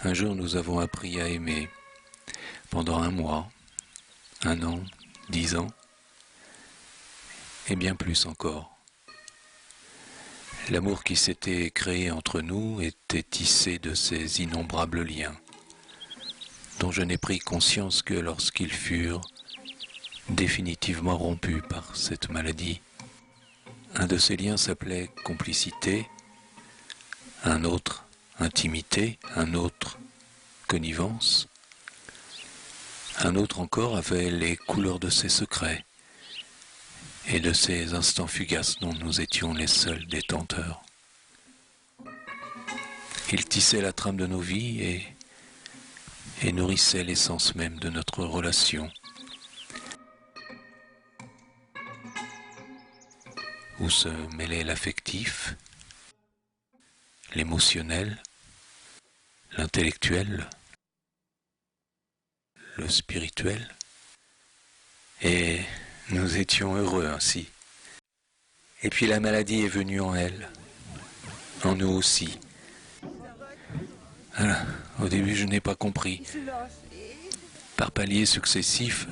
un jour nous avons appris à aimer pendant 1 mois, 1 an, 10 ans, et bien plus encore. L'amour qui s'était créé entre nous était tissé de ces innombrables liens, dont je n'ai pris conscience que lorsqu'ils furent définitivement rompus par cette maladie. Un de ces liens s'appelait complicité, un autre intimité, un autre connivence, un autre encore avait les couleurs de ses secrets et de ces instants fugaces dont nous étions les seuls détenteurs. Il tissait la trame de nos vies et nourrissait l'essence même de notre relation, où se mêlait l'affectif, l'émotionnel, l'intellectuel, le spirituel, et nous étions heureux ainsi. Et puis la maladie est venue en elle, en nous aussi. Alors, au début, je n'ai pas compris. Par paliers successifs,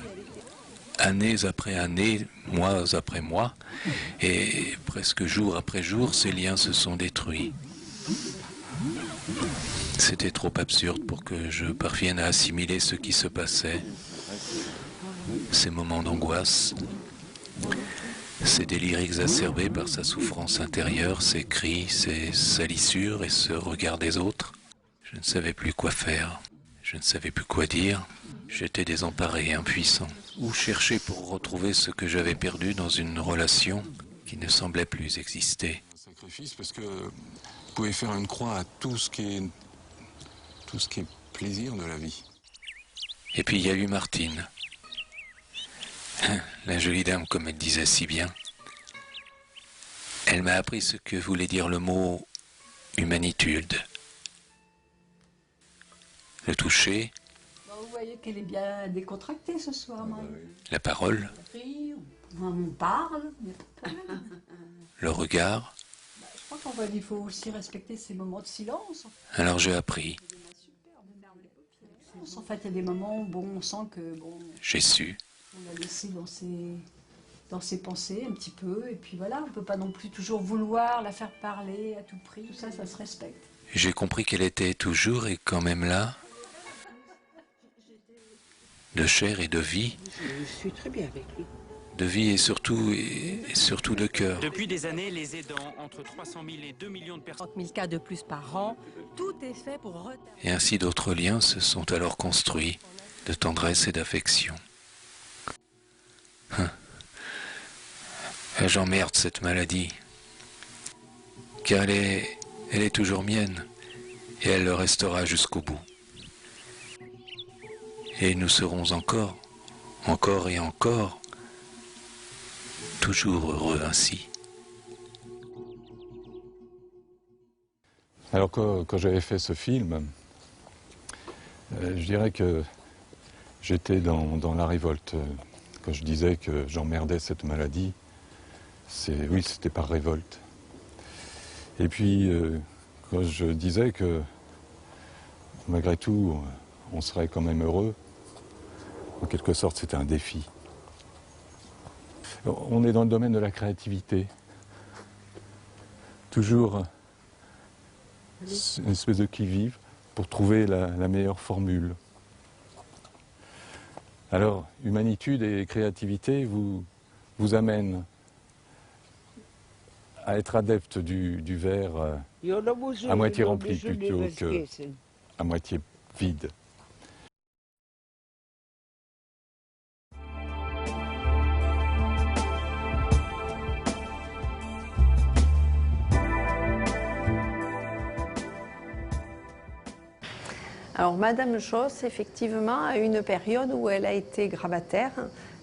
années après années, mois après mois, et presque jour après jour, ces liens se sont détruits. C'était trop absurde pour que je parvienne à assimiler ce qui se passait, ces moments d'angoisse, ces délires exacerbés par sa souffrance intérieure, ses cris, ses salissures et ce regard des autres. Je ne savais plus quoi faire, je ne savais plus quoi dire, j'étais désemparé, impuissant. Où chercher pour retrouver ce que j'avais perdu dans une relation qui ne semblait plus exister. Un sacrifice parce que vous pouvez faire une croix à tout ce qui est plaisir de la vie. Et puis il y a eu Martine. La jolie dame, comme elle disait si bien. Elle m'a appris ce que voulait dire le mot humanitude. Le toucher. Vous voyez qu'elle est bien décontractée ce soir, Marie. La parole. On parle, il n'y a pas de problème. Le regard. Je crois qu'il faut aussi respecter ces moments de silence. Alors j'ai appris. En fait, il y a des moments où on sent que J'ai su. on l'a laissé dans ses pensées un petit peu. Et puis voilà, on ne peut pas non plus toujours vouloir la faire parler à tout prix. Tout ça, ça se respecte. J'ai compris qu'elle était toujours et quand même là, de chair et de vie. Je suis très bien avec lui. De vie et surtout de cœur. Depuis des années, les aidants, entre 300 000 et 2 millions de personnes. 30 000 cas de plus par an, tout est fait pour... Et ainsi d'autres liens se sont alors construits, de tendresse et d'affection. J'emmerde cette maladie, car elle est toujours mienne, et elle le restera jusqu'au bout. Et nous serons encore et encore, toujours heureux ainsi. Alors quand j'avais fait ce film, je dirais que j'étais dans la révolte. Quand je disais que j'emmerdais cette maladie, oui, c'était par révolte. Et puis, quand je disais que malgré tout, on serait quand même heureux, en quelque sorte, c'était un défi. On est dans le domaine de la créativité. Toujours une espèce de qui-vive pour trouver la meilleure formule. Alors, humanitude et créativité vous amènent à être adepte du verre à moitié rempli plutôt qu'à moitié vide. Alors, Madame Josse, effectivement, a eu une période où elle a été gravataire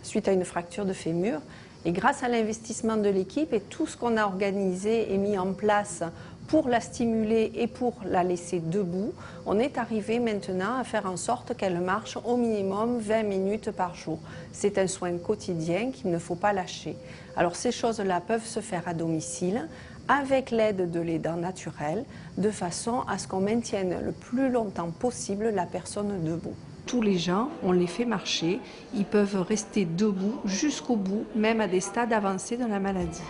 suite à une fracture de fémur. Et grâce à l'investissement de l'équipe et tout ce qu'on a organisé et mis en place pour la stimuler et pour la laisser debout, on est arrivé maintenant à faire en sorte qu'elle marche au minimum 20 minutes par jour. C'est un soin quotidien qu'il ne faut pas lâcher. Alors ces choses-là peuvent se faire à domicile avec l'aide de l'aidant naturel, de façon à ce qu'on maintienne le plus longtemps possible la personne debout. Tous les gens, on les fait marcher, ils peuvent rester debout jusqu'au bout, même à des stades avancés de la maladie.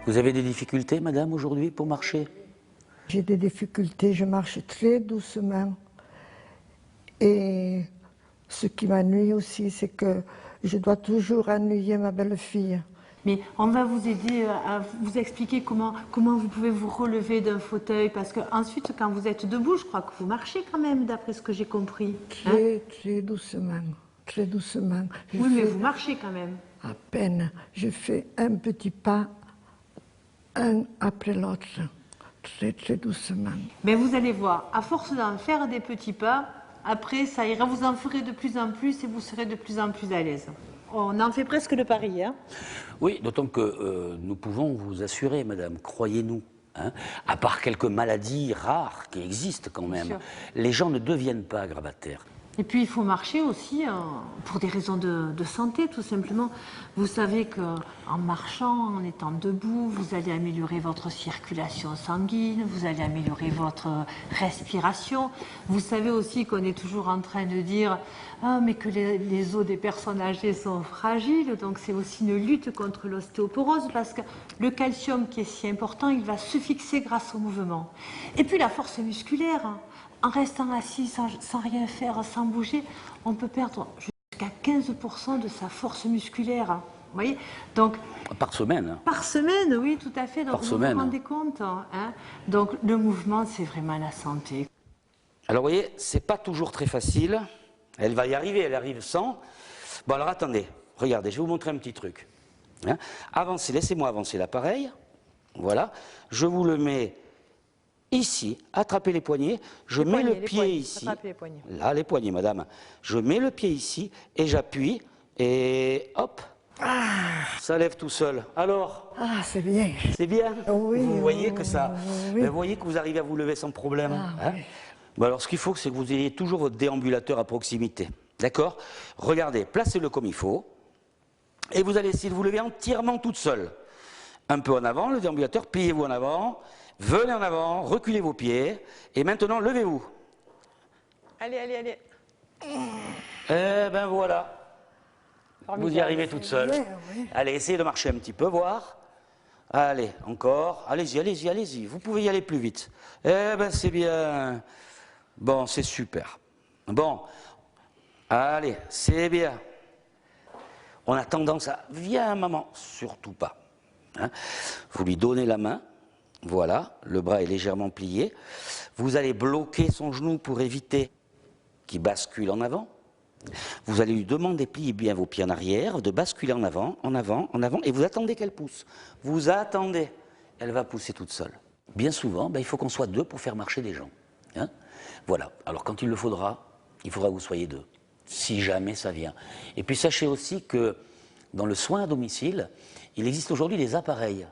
Vous avez des difficultés, madame, aujourd'hui, pour marcher? J'ai des difficultés, je marche très doucement. Et ce qui m'ennuie aussi, c'est que je dois toujours ennuyer ma belle-fille. Mais on va vous aider à vous expliquer comment vous pouvez vous relever d'un fauteuil, parce que ensuite, quand vous êtes debout, je crois que vous marchez quand même, d'après ce que j'ai compris. Très doucement, très doucement. Oui, mais vous marchez quand même. À peine. Je fais un petit pas, un après l'autre, très très doucement. Mais vous allez voir, à force d'en faire des petits pas, après, ça ira, vous en ferez de plus en plus et vous serez de plus en plus à l'aise. On en fait presque le pari, hein? Oui, d'autant que nous pouvons vous assurer, madame, croyez-nous, hein, à part quelques maladies rares qui existent quand même, les gens ne deviennent pas grabataires. Et puis il faut marcher aussi pour des raisons de santé, tout simplement. Vous savez qu'en marchant, en étant debout, vous allez améliorer votre circulation sanguine, vous allez améliorer votre respiration. Vous savez aussi qu'on est toujours en train de dire mais que les os des personnes âgées sont fragiles, donc c'est aussi une lutte contre l'ostéoporose, parce que le calcium qui est si important, il va se fixer grâce au mouvement. Et puis la force musculaire. En restant assis, sans rien faire, sans bouger, on peut perdre jusqu'à 15% de sa force musculaire. Vous voyez? Donc, par semaine. Par semaine, oui, tout à fait. Donc, par semaine. Vous vous rendez compte, hein? Donc, le mouvement, c'est vraiment la santé. Alors, vous voyez, c'est pas toujours très facile. Elle va y arriver, elle arrive sans. Bon, alors, attendez. Regardez, je vais vous montrer un petit truc. Hein? Avancez, laissez-moi avancer l'appareil. Voilà. Je vous le mets ici, attrapez les poignets, je mets le pied ici, là les poignets madame, je mets le pied ici et j'appuie et hop, ça lève tout seul. Alors? Ah, c'est bien. C'est bien? Oui. Vous voyez que ça, vous voyez que vous arrivez à vous lever sans problème. Hein? Oui. Bon, alors ce qu'il faut, c'est que vous ayez toujours votre déambulateur à proximité. D'accord? Regardez, placez-le comme il faut et vous allez essayer de vous lever entièrement toute seule. Un peu en avant, le déambulateur, pliez-vous en avant. Venez en avant, reculez vos pieds, et maintenant, levez-vous. Allez, allez, allez. Eh ben voilà. Vous y arrivez toute seule. Oui. Allez, essayez de marcher un petit peu, voir. Allez, encore. Allez-y, allez-y, allez-y. Vous pouvez y aller plus vite. Eh ben c'est bien. Bon, c'est super. Bon. Allez, c'est bien. On a tendance à... Viens, maman. Surtout pas. Hein? Vous lui donnez la main. Voilà, le bras est légèrement plié. Vous allez bloquer son genou pour éviter qu'il bascule en avant. Vous allez lui demander, pliez bien vos pieds en arrière, de basculer en avant, en avant, en avant, et vous attendez qu'elle pousse. Vous attendez, elle va pousser toute seule. Bien souvent, il faut qu'on soit deux pour faire marcher des gens. Hein? Voilà, alors quand il le faudra, il faudra que vous soyez deux, si jamais ça vient. Et puis sachez aussi que dans le soin à domicile, il existe aujourd'hui des appareils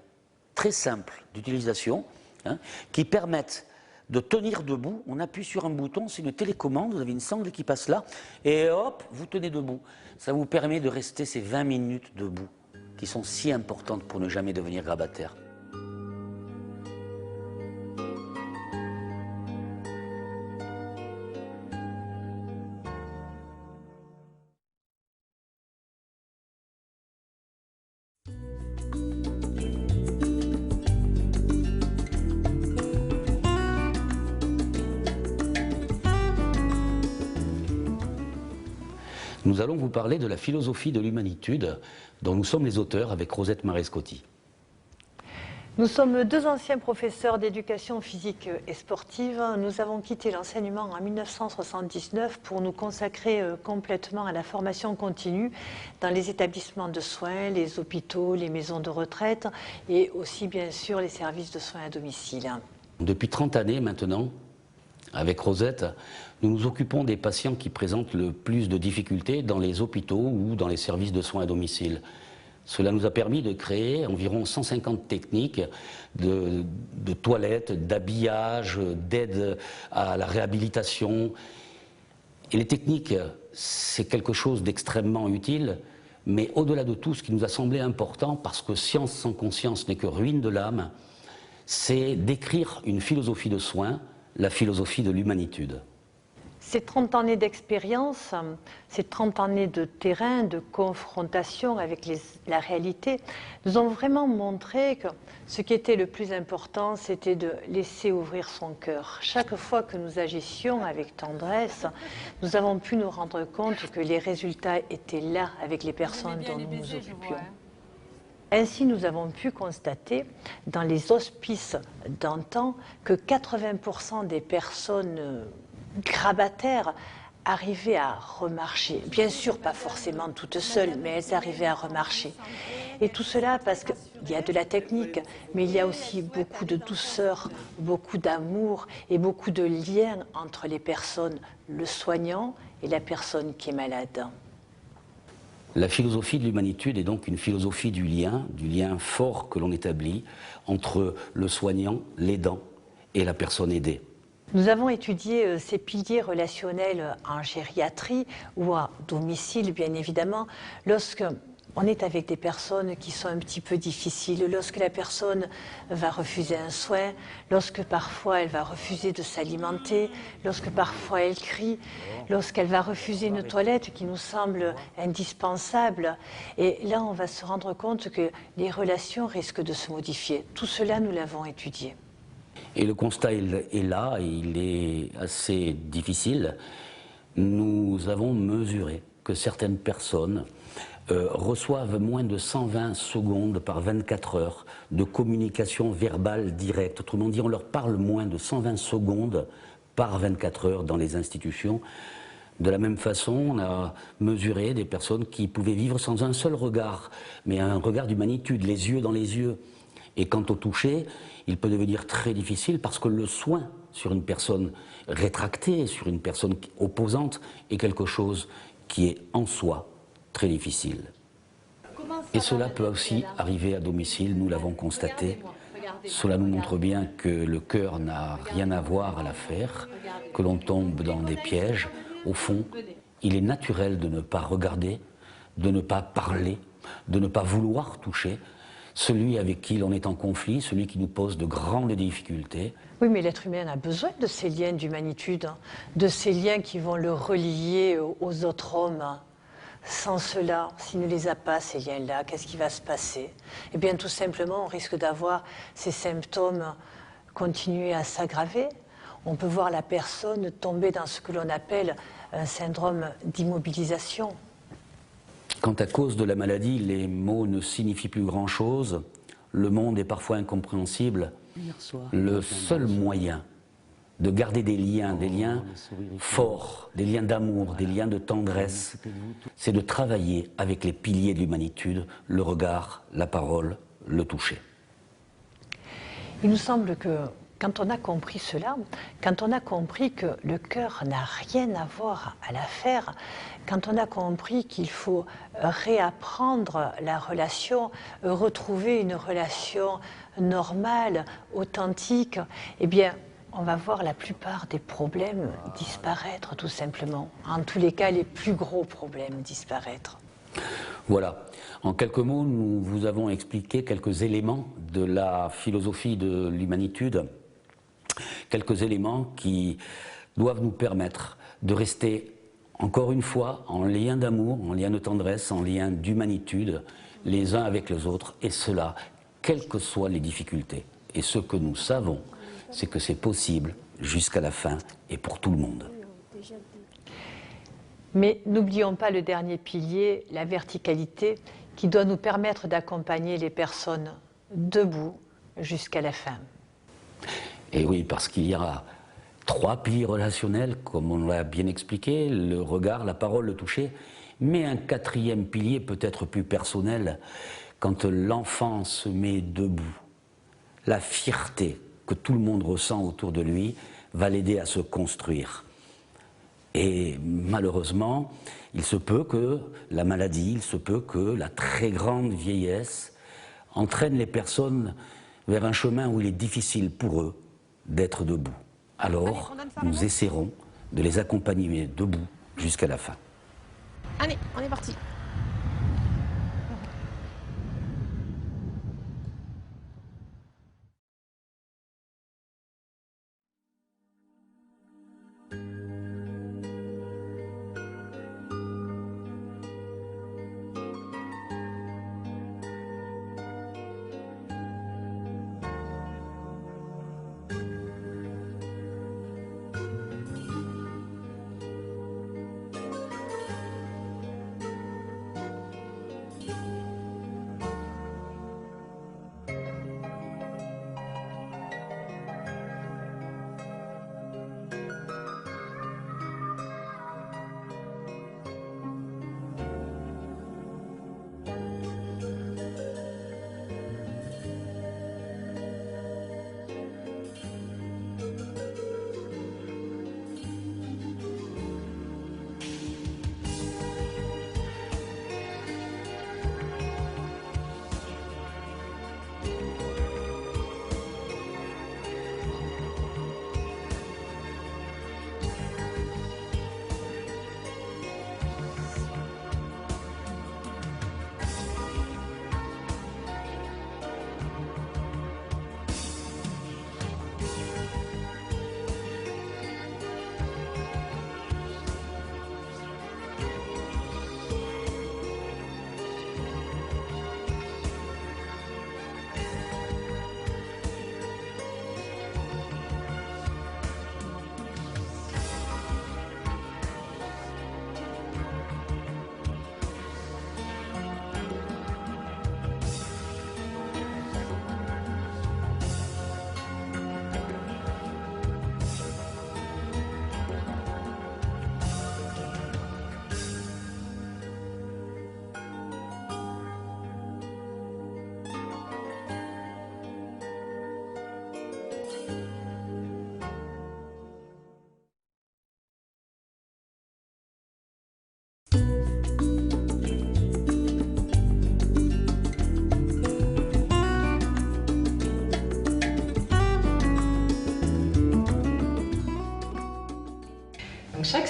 très simples d'utilisation, hein, qui permettent de tenir debout. On appuie sur un bouton, c'est une télécommande, vous avez une sangle qui passe là, et hop, vous tenez debout. Ça vous permet de rester ces 20 minutes debout, qui sont si importantes pour ne jamais devenir grabataire. Nous allons vous parler de la philosophie de l'humanitude dont nous sommes les auteurs avec Rosette Marescotti. Nous sommes deux anciens professeurs d'éducation physique et sportive. Nous avons quitté l'enseignement en 1979 pour nous consacrer complètement à la formation continue dans les établissements de soins, les hôpitaux, les maisons de retraite et aussi bien sûr les services de soins à domicile. Depuis 30 années maintenant, avec Rosette, nous nous occupons des patients qui présentent le plus de difficultés dans les hôpitaux ou dans les services de soins à domicile. Cela nous a permis de créer environ 150 techniques de toilettes, d'habillage, d'aide à la réhabilitation. Et les techniques, c'est quelque chose d'extrêmement utile, Mais au-delà de tout, ce qui nous a semblé important, parce que science sans conscience n'est que ruine de l'âme, c'est d'écrire une philosophie de soins, la philosophie de l'humanitude. Ces 30 années d'expérience, ces 30 années de terrain, de confrontation avec la réalité, nous ont vraiment montré que ce qui était le plus important, c'était de laisser ouvrir son cœur. Chaque fois que nous agissions avec tendresse, nous avons pu nous rendre compte que les résultats étaient là avec les personnes dont nous nous occupions. Ainsi, nous avons pu constater dans les hospices d'antan que 80% des personnes grabataires arrivaient à remarcher. Bien sûr, pas forcément toutes seules, mais elles arrivaient à remarcher. Et tout cela parce qu'il y a de la technique, mais il y a aussi beaucoup de douceur, beaucoup d'amour et beaucoup de liens entre les personnes, le soignant et la personne qui est malade. La philosophie de l'humanitude est donc une philosophie du lien fort que l'on établit entre le soignant, l'aidant et la personne aidée. Nous avons étudié ces piliers relationnels en gériatrie ou à domicile, bien évidemment, lorsque on est avec des personnes qui sont un petit peu difficiles, lorsque la personne va refuser un soin, lorsque parfois elle va refuser de s'alimenter, lorsque parfois elle crie, lorsqu'elle va refuser une toilette qui nous semble indispensable. Et là, on va se rendre compte que les relations risquent de se modifier. Tout cela, nous l'avons étudié. Et le constat est là, et il est assez difficile. Nous avons mesuré que certaines personnes reçoivent moins de 120 secondes par 24 heures de communication verbale directe. Autrement dit, on leur parle moins de 120 secondes par 24 heures dans les institutions. De la même façon, on a mesuré des personnes qui pouvaient vivre sans un seul regard, mais un regard d'humanitude, les yeux dans les yeux. Et quant au toucher, il peut devenir très difficile parce que le soin sur une personne rétractée, sur une personne opposante, est quelque chose qui est en soi très difficile. Et cela peut aussi arriver à domicile, nous l'avons constaté. Cela nous montre bien que le cœur n'a rien à voir à l'affaire, que l'on tombe dans des pièges. Au fond, il est naturel de ne pas regarder, de ne pas parler, de ne pas vouloir toucher celui avec qui l'on est en conflit, celui qui nous pose de grandes difficultés. Oui, mais l'être humain a besoin de ces liens d'humanitude, de ces liens qui vont le relier aux autres hommes. Sans cela, s'il ne les a pas, ces liens-là, qu'est-ce qui va se passer? Eh bien, tout simplement, on risque d'avoir ces symptômes continuer à s'aggraver. On peut voir la personne tomber dans ce que l'on appelle un syndrome d'immobilisation. Quand à cause de la maladie, les mots ne signifient plus grand-chose, le monde est parfois incompréhensible, le seul moyen de garder des liens forts, des liens d'amour, des liens de tendresse, c'est de travailler avec les piliers de l'humanitude, le regard, la parole, le toucher. Il nous semble que quand on a compris cela, quand on a compris que le cœur n'a rien à voir à l'affaire, quand on a compris qu'il faut réapprendre la relation, retrouver une relation normale, authentique, eh bien, on va voir la plupart des problèmes disparaître tout simplement. En tous les cas, les plus gros problèmes disparaître. Voilà. En quelques mots, nous vous avons expliqué quelques éléments de la philosophie de l'humanitude, quelques éléments qui doivent nous permettre de rester, encore une fois, en lien d'amour, en lien de tendresse, en lien d'humanitude, les uns avec les autres, et cela, quelles que soient les difficultés. Et ce que nous savons, c'est que c'est possible jusqu'à la fin et pour tout le monde. Mais n'oublions pas le dernier pilier, la verticalité, qui doit nous permettre d'accompagner les personnes debout jusqu'à la fin. Et oui, parce qu'il y a 3 piliers relationnels, comme on l'a bien expliqué, le regard, la parole, le toucher, mais un 4e pilier peut être plus personnel, quand l'enfant se met debout. La fierté que tout le monde ressent autour de lui va l'aider à se construire. Et malheureusement, il se peut que la maladie, il se peut que la très grande vieillesse entraîne les personnes vers un chemin où il est difficile pour eux d'être debout. Alors, nous essaierons de les accompagner debout jusqu'à la fin. Allez, on est parti.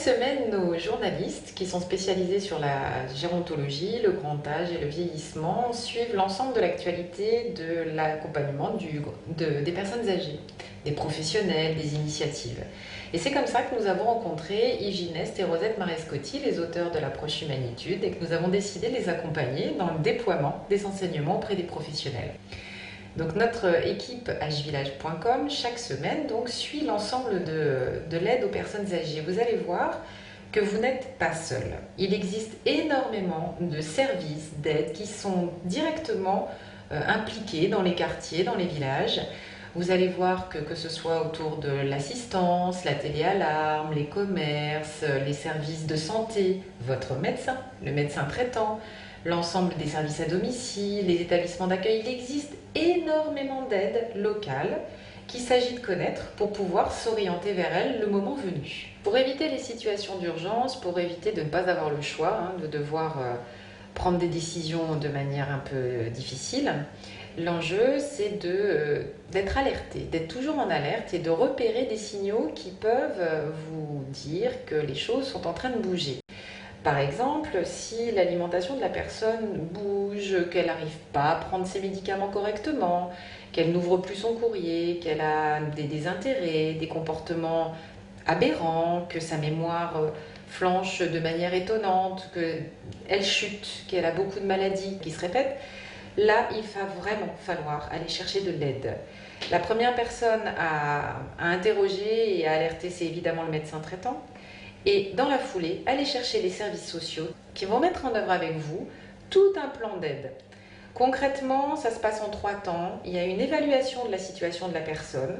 semaine, nos journalistes, qui sont spécialisés sur la gérontologie, le grand âge et le vieillissement, suivent l'ensemble de l'actualité de l'accompagnement des personnes âgées, des professionnels, des initiatives. Et c'est comme ça que nous avons rencontré Yves Gineste et Rosette Marescotti, les auteurs de l'approche Humanitude, et que nous avons décidé de les accompagner dans le déploiement des enseignements auprès des professionnels. Donc notre équipe agevillage.com, chaque semaine, donc, suit l'ensemble de l'aide aux personnes âgées. Vous allez voir que vous n'êtes pas seul. Il existe énormément de services d'aide qui sont directement impliqués dans les quartiers, dans les villages. Vous allez voir que ce soit autour de l'assistance, la téléalarme, les commerces, les services de santé, votre médecin, le médecin traitant, l'ensemble des services à domicile, les établissements d'accueil, il existe énormément d'aides locales qu'il s'agit de connaître pour pouvoir s'orienter vers elles le moment venu. Pour éviter les situations d'urgence, pour éviter de ne pas avoir le choix, de devoir prendre des décisions de manière un peu difficile, l'enjeu c'est d'être alerté, d'être toujours en alerte et de repérer des signaux qui peuvent vous dire que les choses sont en train de bouger. Par exemple, si l'alimentation de la personne bouge, qu'elle n'arrive pas à prendre ses médicaments correctement, qu'elle n'ouvre plus son courrier, qu'elle a des désintérêts, des comportements aberrants, que sa mémoire flanche de manière étonnante, qu'elle chute, qu'elle a beaucoup de maladies qui se répètent, là, il va vraiment falloir aller chercher de l'aide. La première personne à interroger et à alerter, c'est évidemment le médecin traitant. Et dans la foulée, allez chercher les services sociaux qui vont mettre en œuvre avec vous tout un plan d'aide. Concrètement, ça se passe en 3 temps. Il y a une évaluation de la situation de la personne.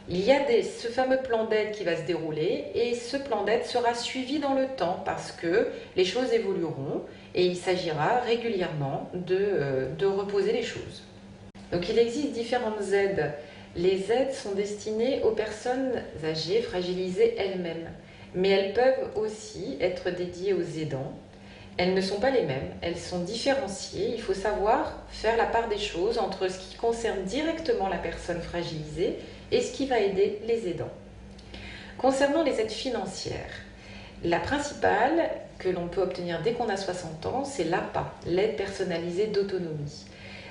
Il y a ce fameux plan d'aide qui va se dérouler et ce plan d'aide sera suivi dans le temps parce que les choses évolueront et il s'agira régulièrement de reposer les choses. Donc il existe différentes aides. Les aides sont destinées aux personnes âgées, fragilisées elles-mêmes. Mais elles peuvent aussi être dédiées aux aidants. Elles ne sont pas les mêmes, elles sont différenciées. Il faut savoir faire la part des choses entre ce qui concerne directement la personne fragilisée et ce qui va aider les aidants. Concernant les aides financières, la principale que l'on peut obtenir dès qu'on a 60 ans, c'est l'APA, l'aide personnalisée d'autonomie.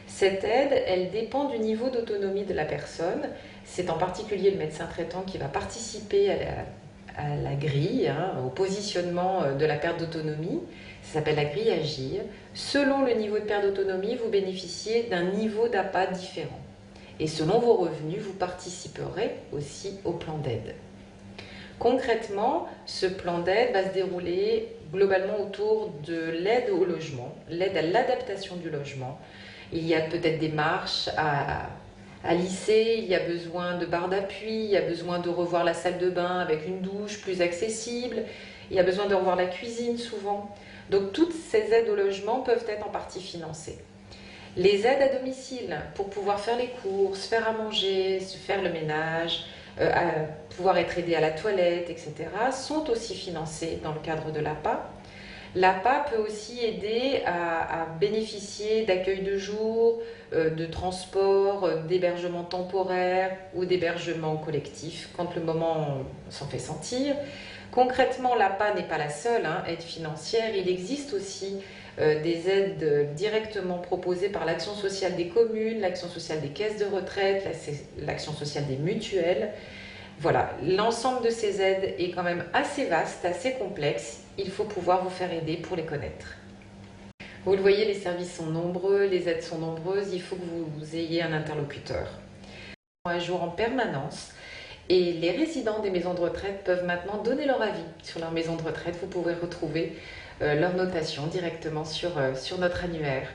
Cette aide, elle dépend du niveau d'autonomie de la personne. C'est en particulier le médecin traitant qui va participer à la grille, au positionnement de la perte d'autonomie. Ça s'appelle la grille Agir. Selon le niveau de perte d'autonomie, vous bénéficiez d'un niveau d'APA différent. Et selon vos revenus, vous participerez aussi au plan d'aide. Concrètement, ce plan d'aide va se dérouler globalement autour de l'aide au logement, l'aide à l'adaptation du logement. Il y a peut-être des marches à lisser, il y a besoin de barres d'appui, il y a besoin de revoir la salle de bain avec une douche plus accessible, il y a besoin de revoir la cuisine souvent. Donc toutes ces aides au logement peuvent être en partie financées. Les aides à domicile pour pouvoir faire les courses, faire à manger, se faire le ménage, pouvoir être aidé à la toilette, etc. sont aussi financées dans le cadre de l'APA. L'APA peut aussi aider à bénéficier d'accueil de jour, de transport, d'hébergement temporaire ou d'hébergement collectif quand le moment s'en fait sentir. Concrètement, l'APA n'est pas la seule aide financière. Il existe aussi des aides directement proposées par l'action sociale des communes, l'action sociale des caisses de retraite, l'action sociale des mutuelles. Voilà, l'ensemble de ces aides est quand même assez vaste, assez complexe. Il faut pouvoir vous faire aider pour les connaître. Vous le voyez, les services sont nombreux, les aides sont nombreuses, il faut que vous ayez un interlocuteur. À jour en permanence, et les résidents des maisons de retraite peuvent maintenant donner leur avis sur leur maison de retraite. Vous pouvez retrouver leur notation directement sur notre annuaire.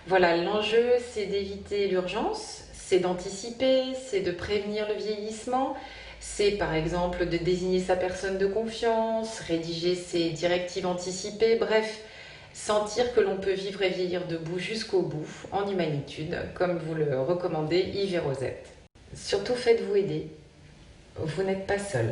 Voilà, l'enjeu c'est d'éviter l'urgence, c'est d'anticiper, c'est de prévenir le vieillissement. C'est par exemple de désigner sa personne de confiance, rédiger ses directives anticipées, bref, sentir que l'on peut vivre et vieillir debout jusqu'au bout, en humanitude, comme vous le recommandez Yves et Rosette. Surtout faites-vous aider, vous n'êtes pas seul.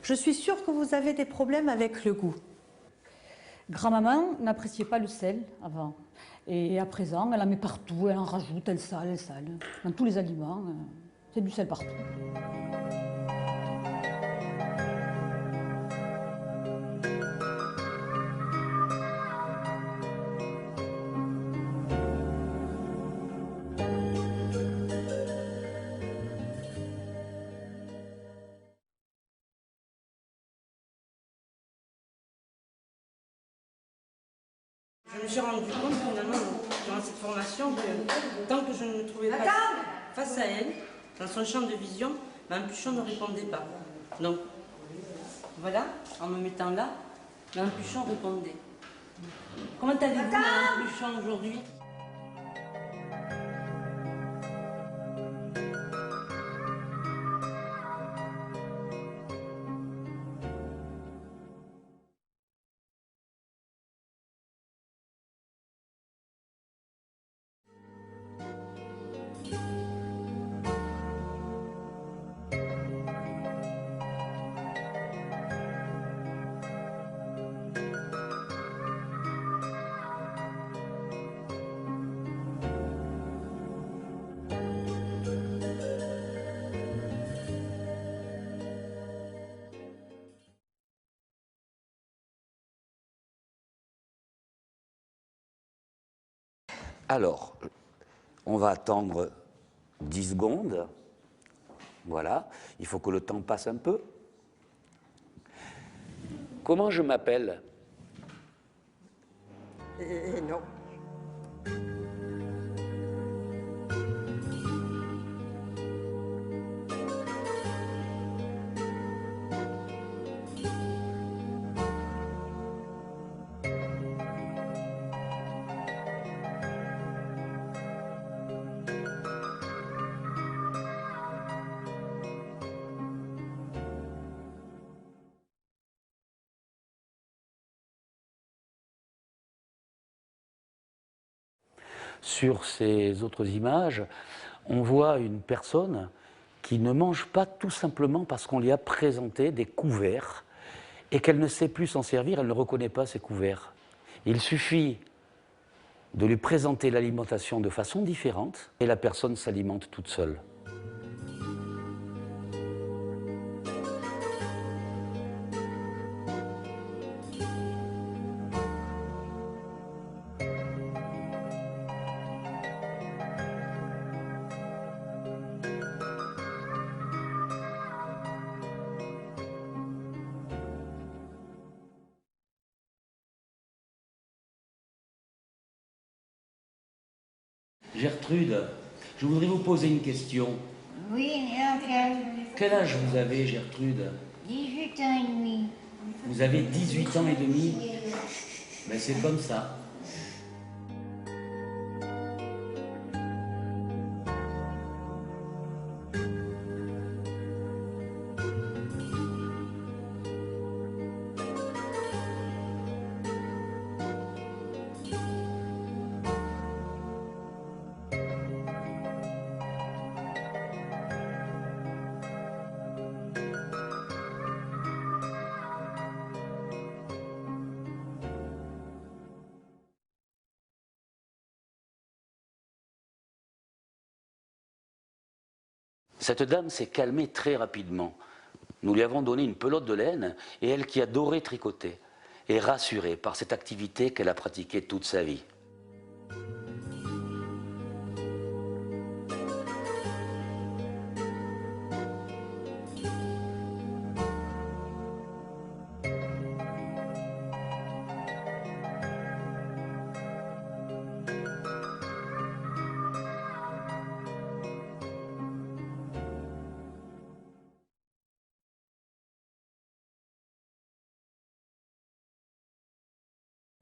Je suis sûre que vous avez des problèmes avec le goût. Grand-maman n'appréciait pas le sel avant. Et à présent, elle en met partout, elle en rajoute, elle sale. Dans tous les aliments, c'est du sel partout. Je me suis rendu compte finalement, durant cette formation, que tant que je ne me trouvais pas face à elle, dans son champ de vision, Mampuchon ne répondait pas. Donc, voilà, en me mettant là, Mampuchon répondait. Comment allez-vous, Mampuchon, aujourd'hui ? Alors, on va attendre 10 secondes. Voilà, il faut que le temps passe un peu. Comment je m'appelle? Non. Sur ces autres images, on voit une personne qui ne mange pas tout simplement parce qu'on lui a présenté des couverts et qu'elle ne sait plus s'en servir, elle ne reconnaît pas ces couverts. Il suffit de lui présenter l'alimentation de façon différente et la personne s'alimente toute seule. Gertrude, je voudrais vous poser une question. Oui, Quel âge vous avez, Gertrude? 18 ans et demi. Vous avez 18 ans et demi? Ben, c'est comme ça. Cette dame s'est calmée très rapidement. Nous lui avons donné une pelote de laine et elle, qui adorait tricoter, est rassurée par cette activité qu'elle a pratiquée toute sa vie.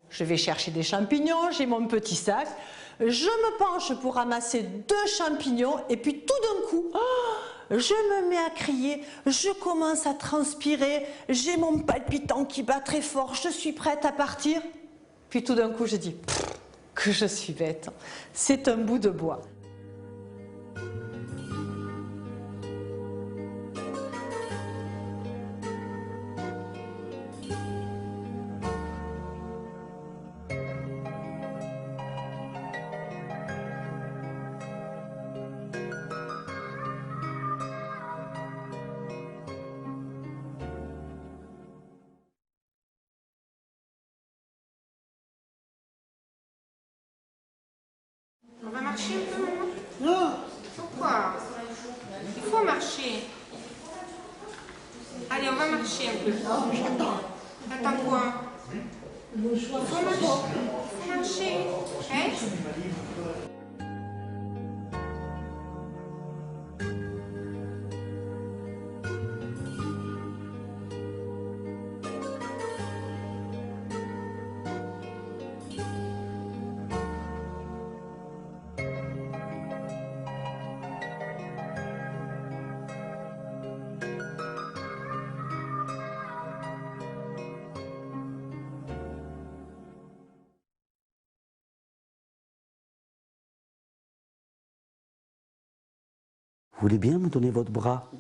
Je vais chercher des champignons, j'ai mon petit sac, je me penche pour ramasser 2 champignons et puis tout d'un coup, je me mets à crier, je commence à transpirer, j'ai mon palpitant qui bat très fort, je suis prête à partir. Puis tout d'un coup, je dis que je suis bête, c'est un bout de bois. marcher un peu? Non. Pourquoi? Il faut marcher. Allez, on va marcher un peu. J'attends. T'attends quoi? Il faut marcher. Hein? Vous voulez bien me donner votre bras?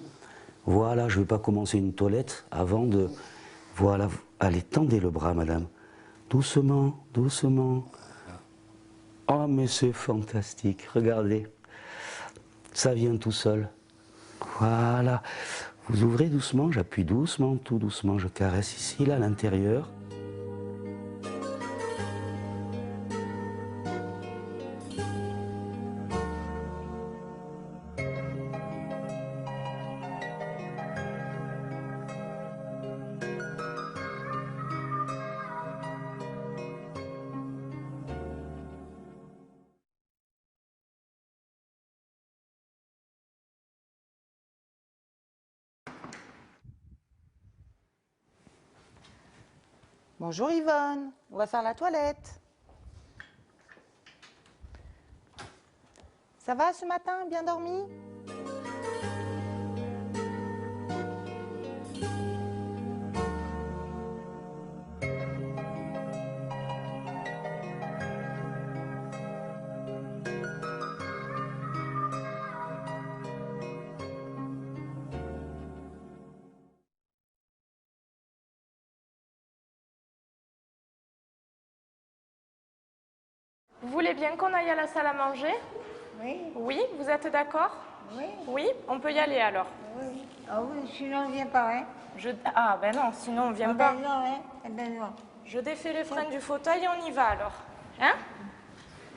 Voilà, je ne vais pas commencer une toilette avant de... Voilà, allez, tendez le bras, madame. Doucement, doucement. Oh, mais c'est fantastique, regardez. Ça vient tout seul. Voilà. Vous ouvrez doucement, j'appuie doucement, tout doucement, je caresse ici, là, à l'intérieur. Bonjour Yvonne, on va faire la toilette. Ça va ce matin, bien dormi? Vous voulez bien qu'on aille à la salle à manger? Oui. Oui, vous êtes d'accord? Oui. Oui, on peut y aller alors. Oui. Ah oui, sinon on ne vient pas, hein? Ah ben non, sinon on ne vient Ah pas. ben non, hein? Eh ben non. Je défais les freins du fauteuil et on y va alors. Hein?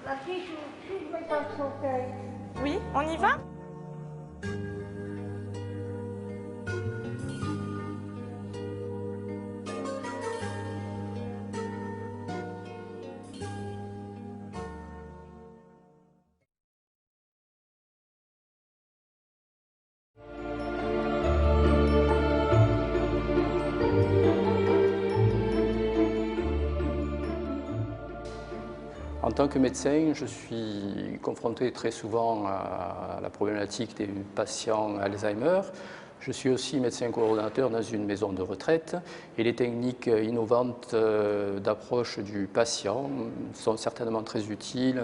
La fille, je mets pas le fauteuil. Oui, on y va? En tant que médecin, je suis confronté très souvent à la problématique des patients Alzheimer. Je suis aussi médecin coordonnateur dans une maison de retraite et les techniques innovantes d'approche du patient sont certainement très utiles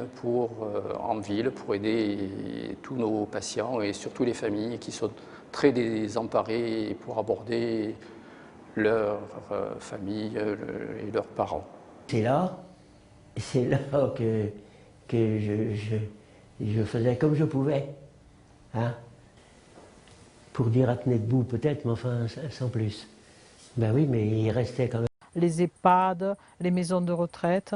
en ville pour aider tous nos patients et surtout les familles qui sont très désemparées pour aborder leur famille et leurs parents. C'est là que je faisais comme je pouvais, hein? Pour dire à tenir debout peut-être, mais enfin sans plus. Ben oui, mais il restait quand même. Les EHPAD, les maisons de retraite,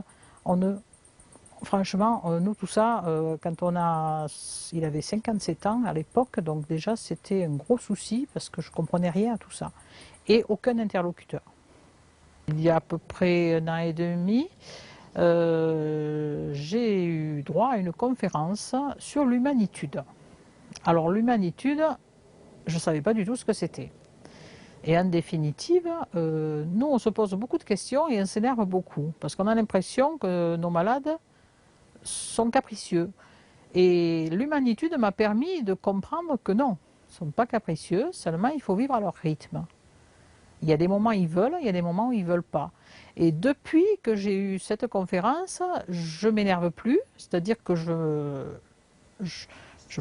franchement, nous tout ça, il avait 57 ans à l'époque, donc déjà c'était un gros souci parce que je ne comprenais rien à tout ça. Et aucun interlocuteur. Il y a à peu près 1 an et demi, j'ai eu droit à une conférence sur l'humanitude. Alors l'humanitude, je ne savais pas du tout ce que c'était. Et en définitive, nous on se pose beaucoup de questions et on s'énerve beaucoup, parce qu'on a l'impression que nos malades sont capricieux. Et l'humanitude m'a permis de comprendre que non, ils ne sont pas capricieux, seulement il faut vivre à leur rythme. Il y a des moments où ils veulent, il y a des moments où ils ne veulent pas. Et depuis que j'ai eu cette conférence, je ne m'énerve plus, c'est-à-dire que je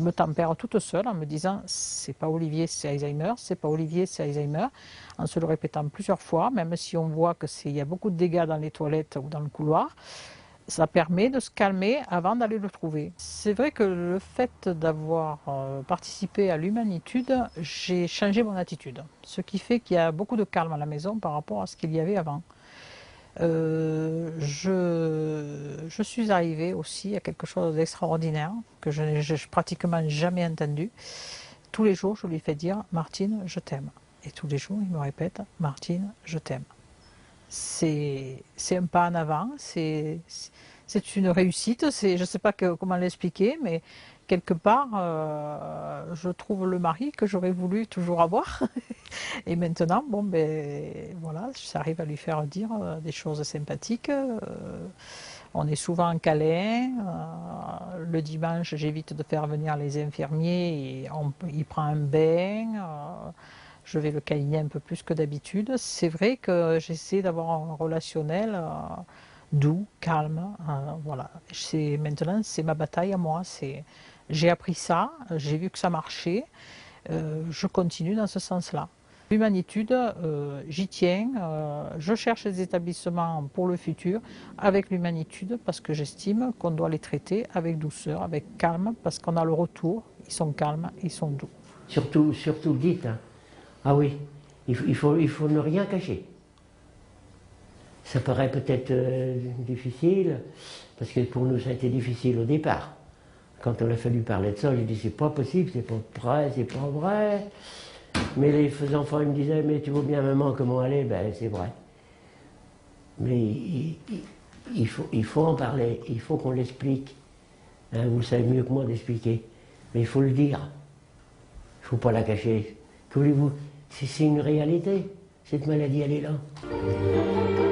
me tempère toute seule en me disant c'est pas Olivier, c'est Alzheimer, c'est pas Olivier, c'est Alzheimer, en se le répétant plusieurs fois, même si on voit qu'il y a beaucoup de dégâts dans les toilettes ou dans le couloir. Ça permet de se calmer avant d'aller le trouver. C'est vrai que le fait d'avoir participé à l'humanitude, j'ai changé mon attitude. Ce qui fait qu'il y a beaucoup de calme à la maison par rapport à ce qu'il y avait avant. Je suis arrivée aussi à quelque chose d'extraordinaire que je n'ai pratiquement jamais entendu. Tous les jours, je lui fais dire « Martine, je t'aime ». Et tous les jours, il me répète « Martine, je t'aime ». C'est un pas en avant, c'est une réussite, je ne sais pas comment l'expliquer, mais quelque part, je trouve le mari que j'aurais voulu toujours avoir. Et maintenant, bon, ben, voilà, j'arrive à lui faire dire des choses sympathiques. On est souvent en câlin. Le dimanche, j'évite de faire venir les infirmiers. Et il prend un bain. Je vais le câliner un peu plus que d'habitude. C'est vrai que j'essaie d'avoir un relationnel doux, calme. Voilà. Maintenant, c'est ma bataille à moi. J'ai appris ça, j'ai vu que ça marchait. Je continue dans ce sens-là. L'humanitude, j'y tiens. Je cherche des établissements pour le futur avec l'humanitude parce que j'estime qu'on doit les traiter avec douceur, avec calme, parce qu'on a le retour. Ils sont calmes, ils sont doux. Surtout dites, hein. Ah oui, il faut ne rien cacher. Ça paraît peut-être difficile, parce que pour nous ça a été difficile au départ. Quand on a fallu parler de ça, j'ai dit c'est pas possible, c'est pas vrai, c'est pas vrai. Mais les enfants ils me disaient mais tu vois bien maman comment elle est, ben c'est vrai. Mais il faut en parler, il faut qu'on l'explique. Hein, vous le savez mieux que moi d'expliquer. Mais il faut le dire. Il ne faut pas la cacher. Que voulez-vous? C'est une réalité. Cette maladie elle est là.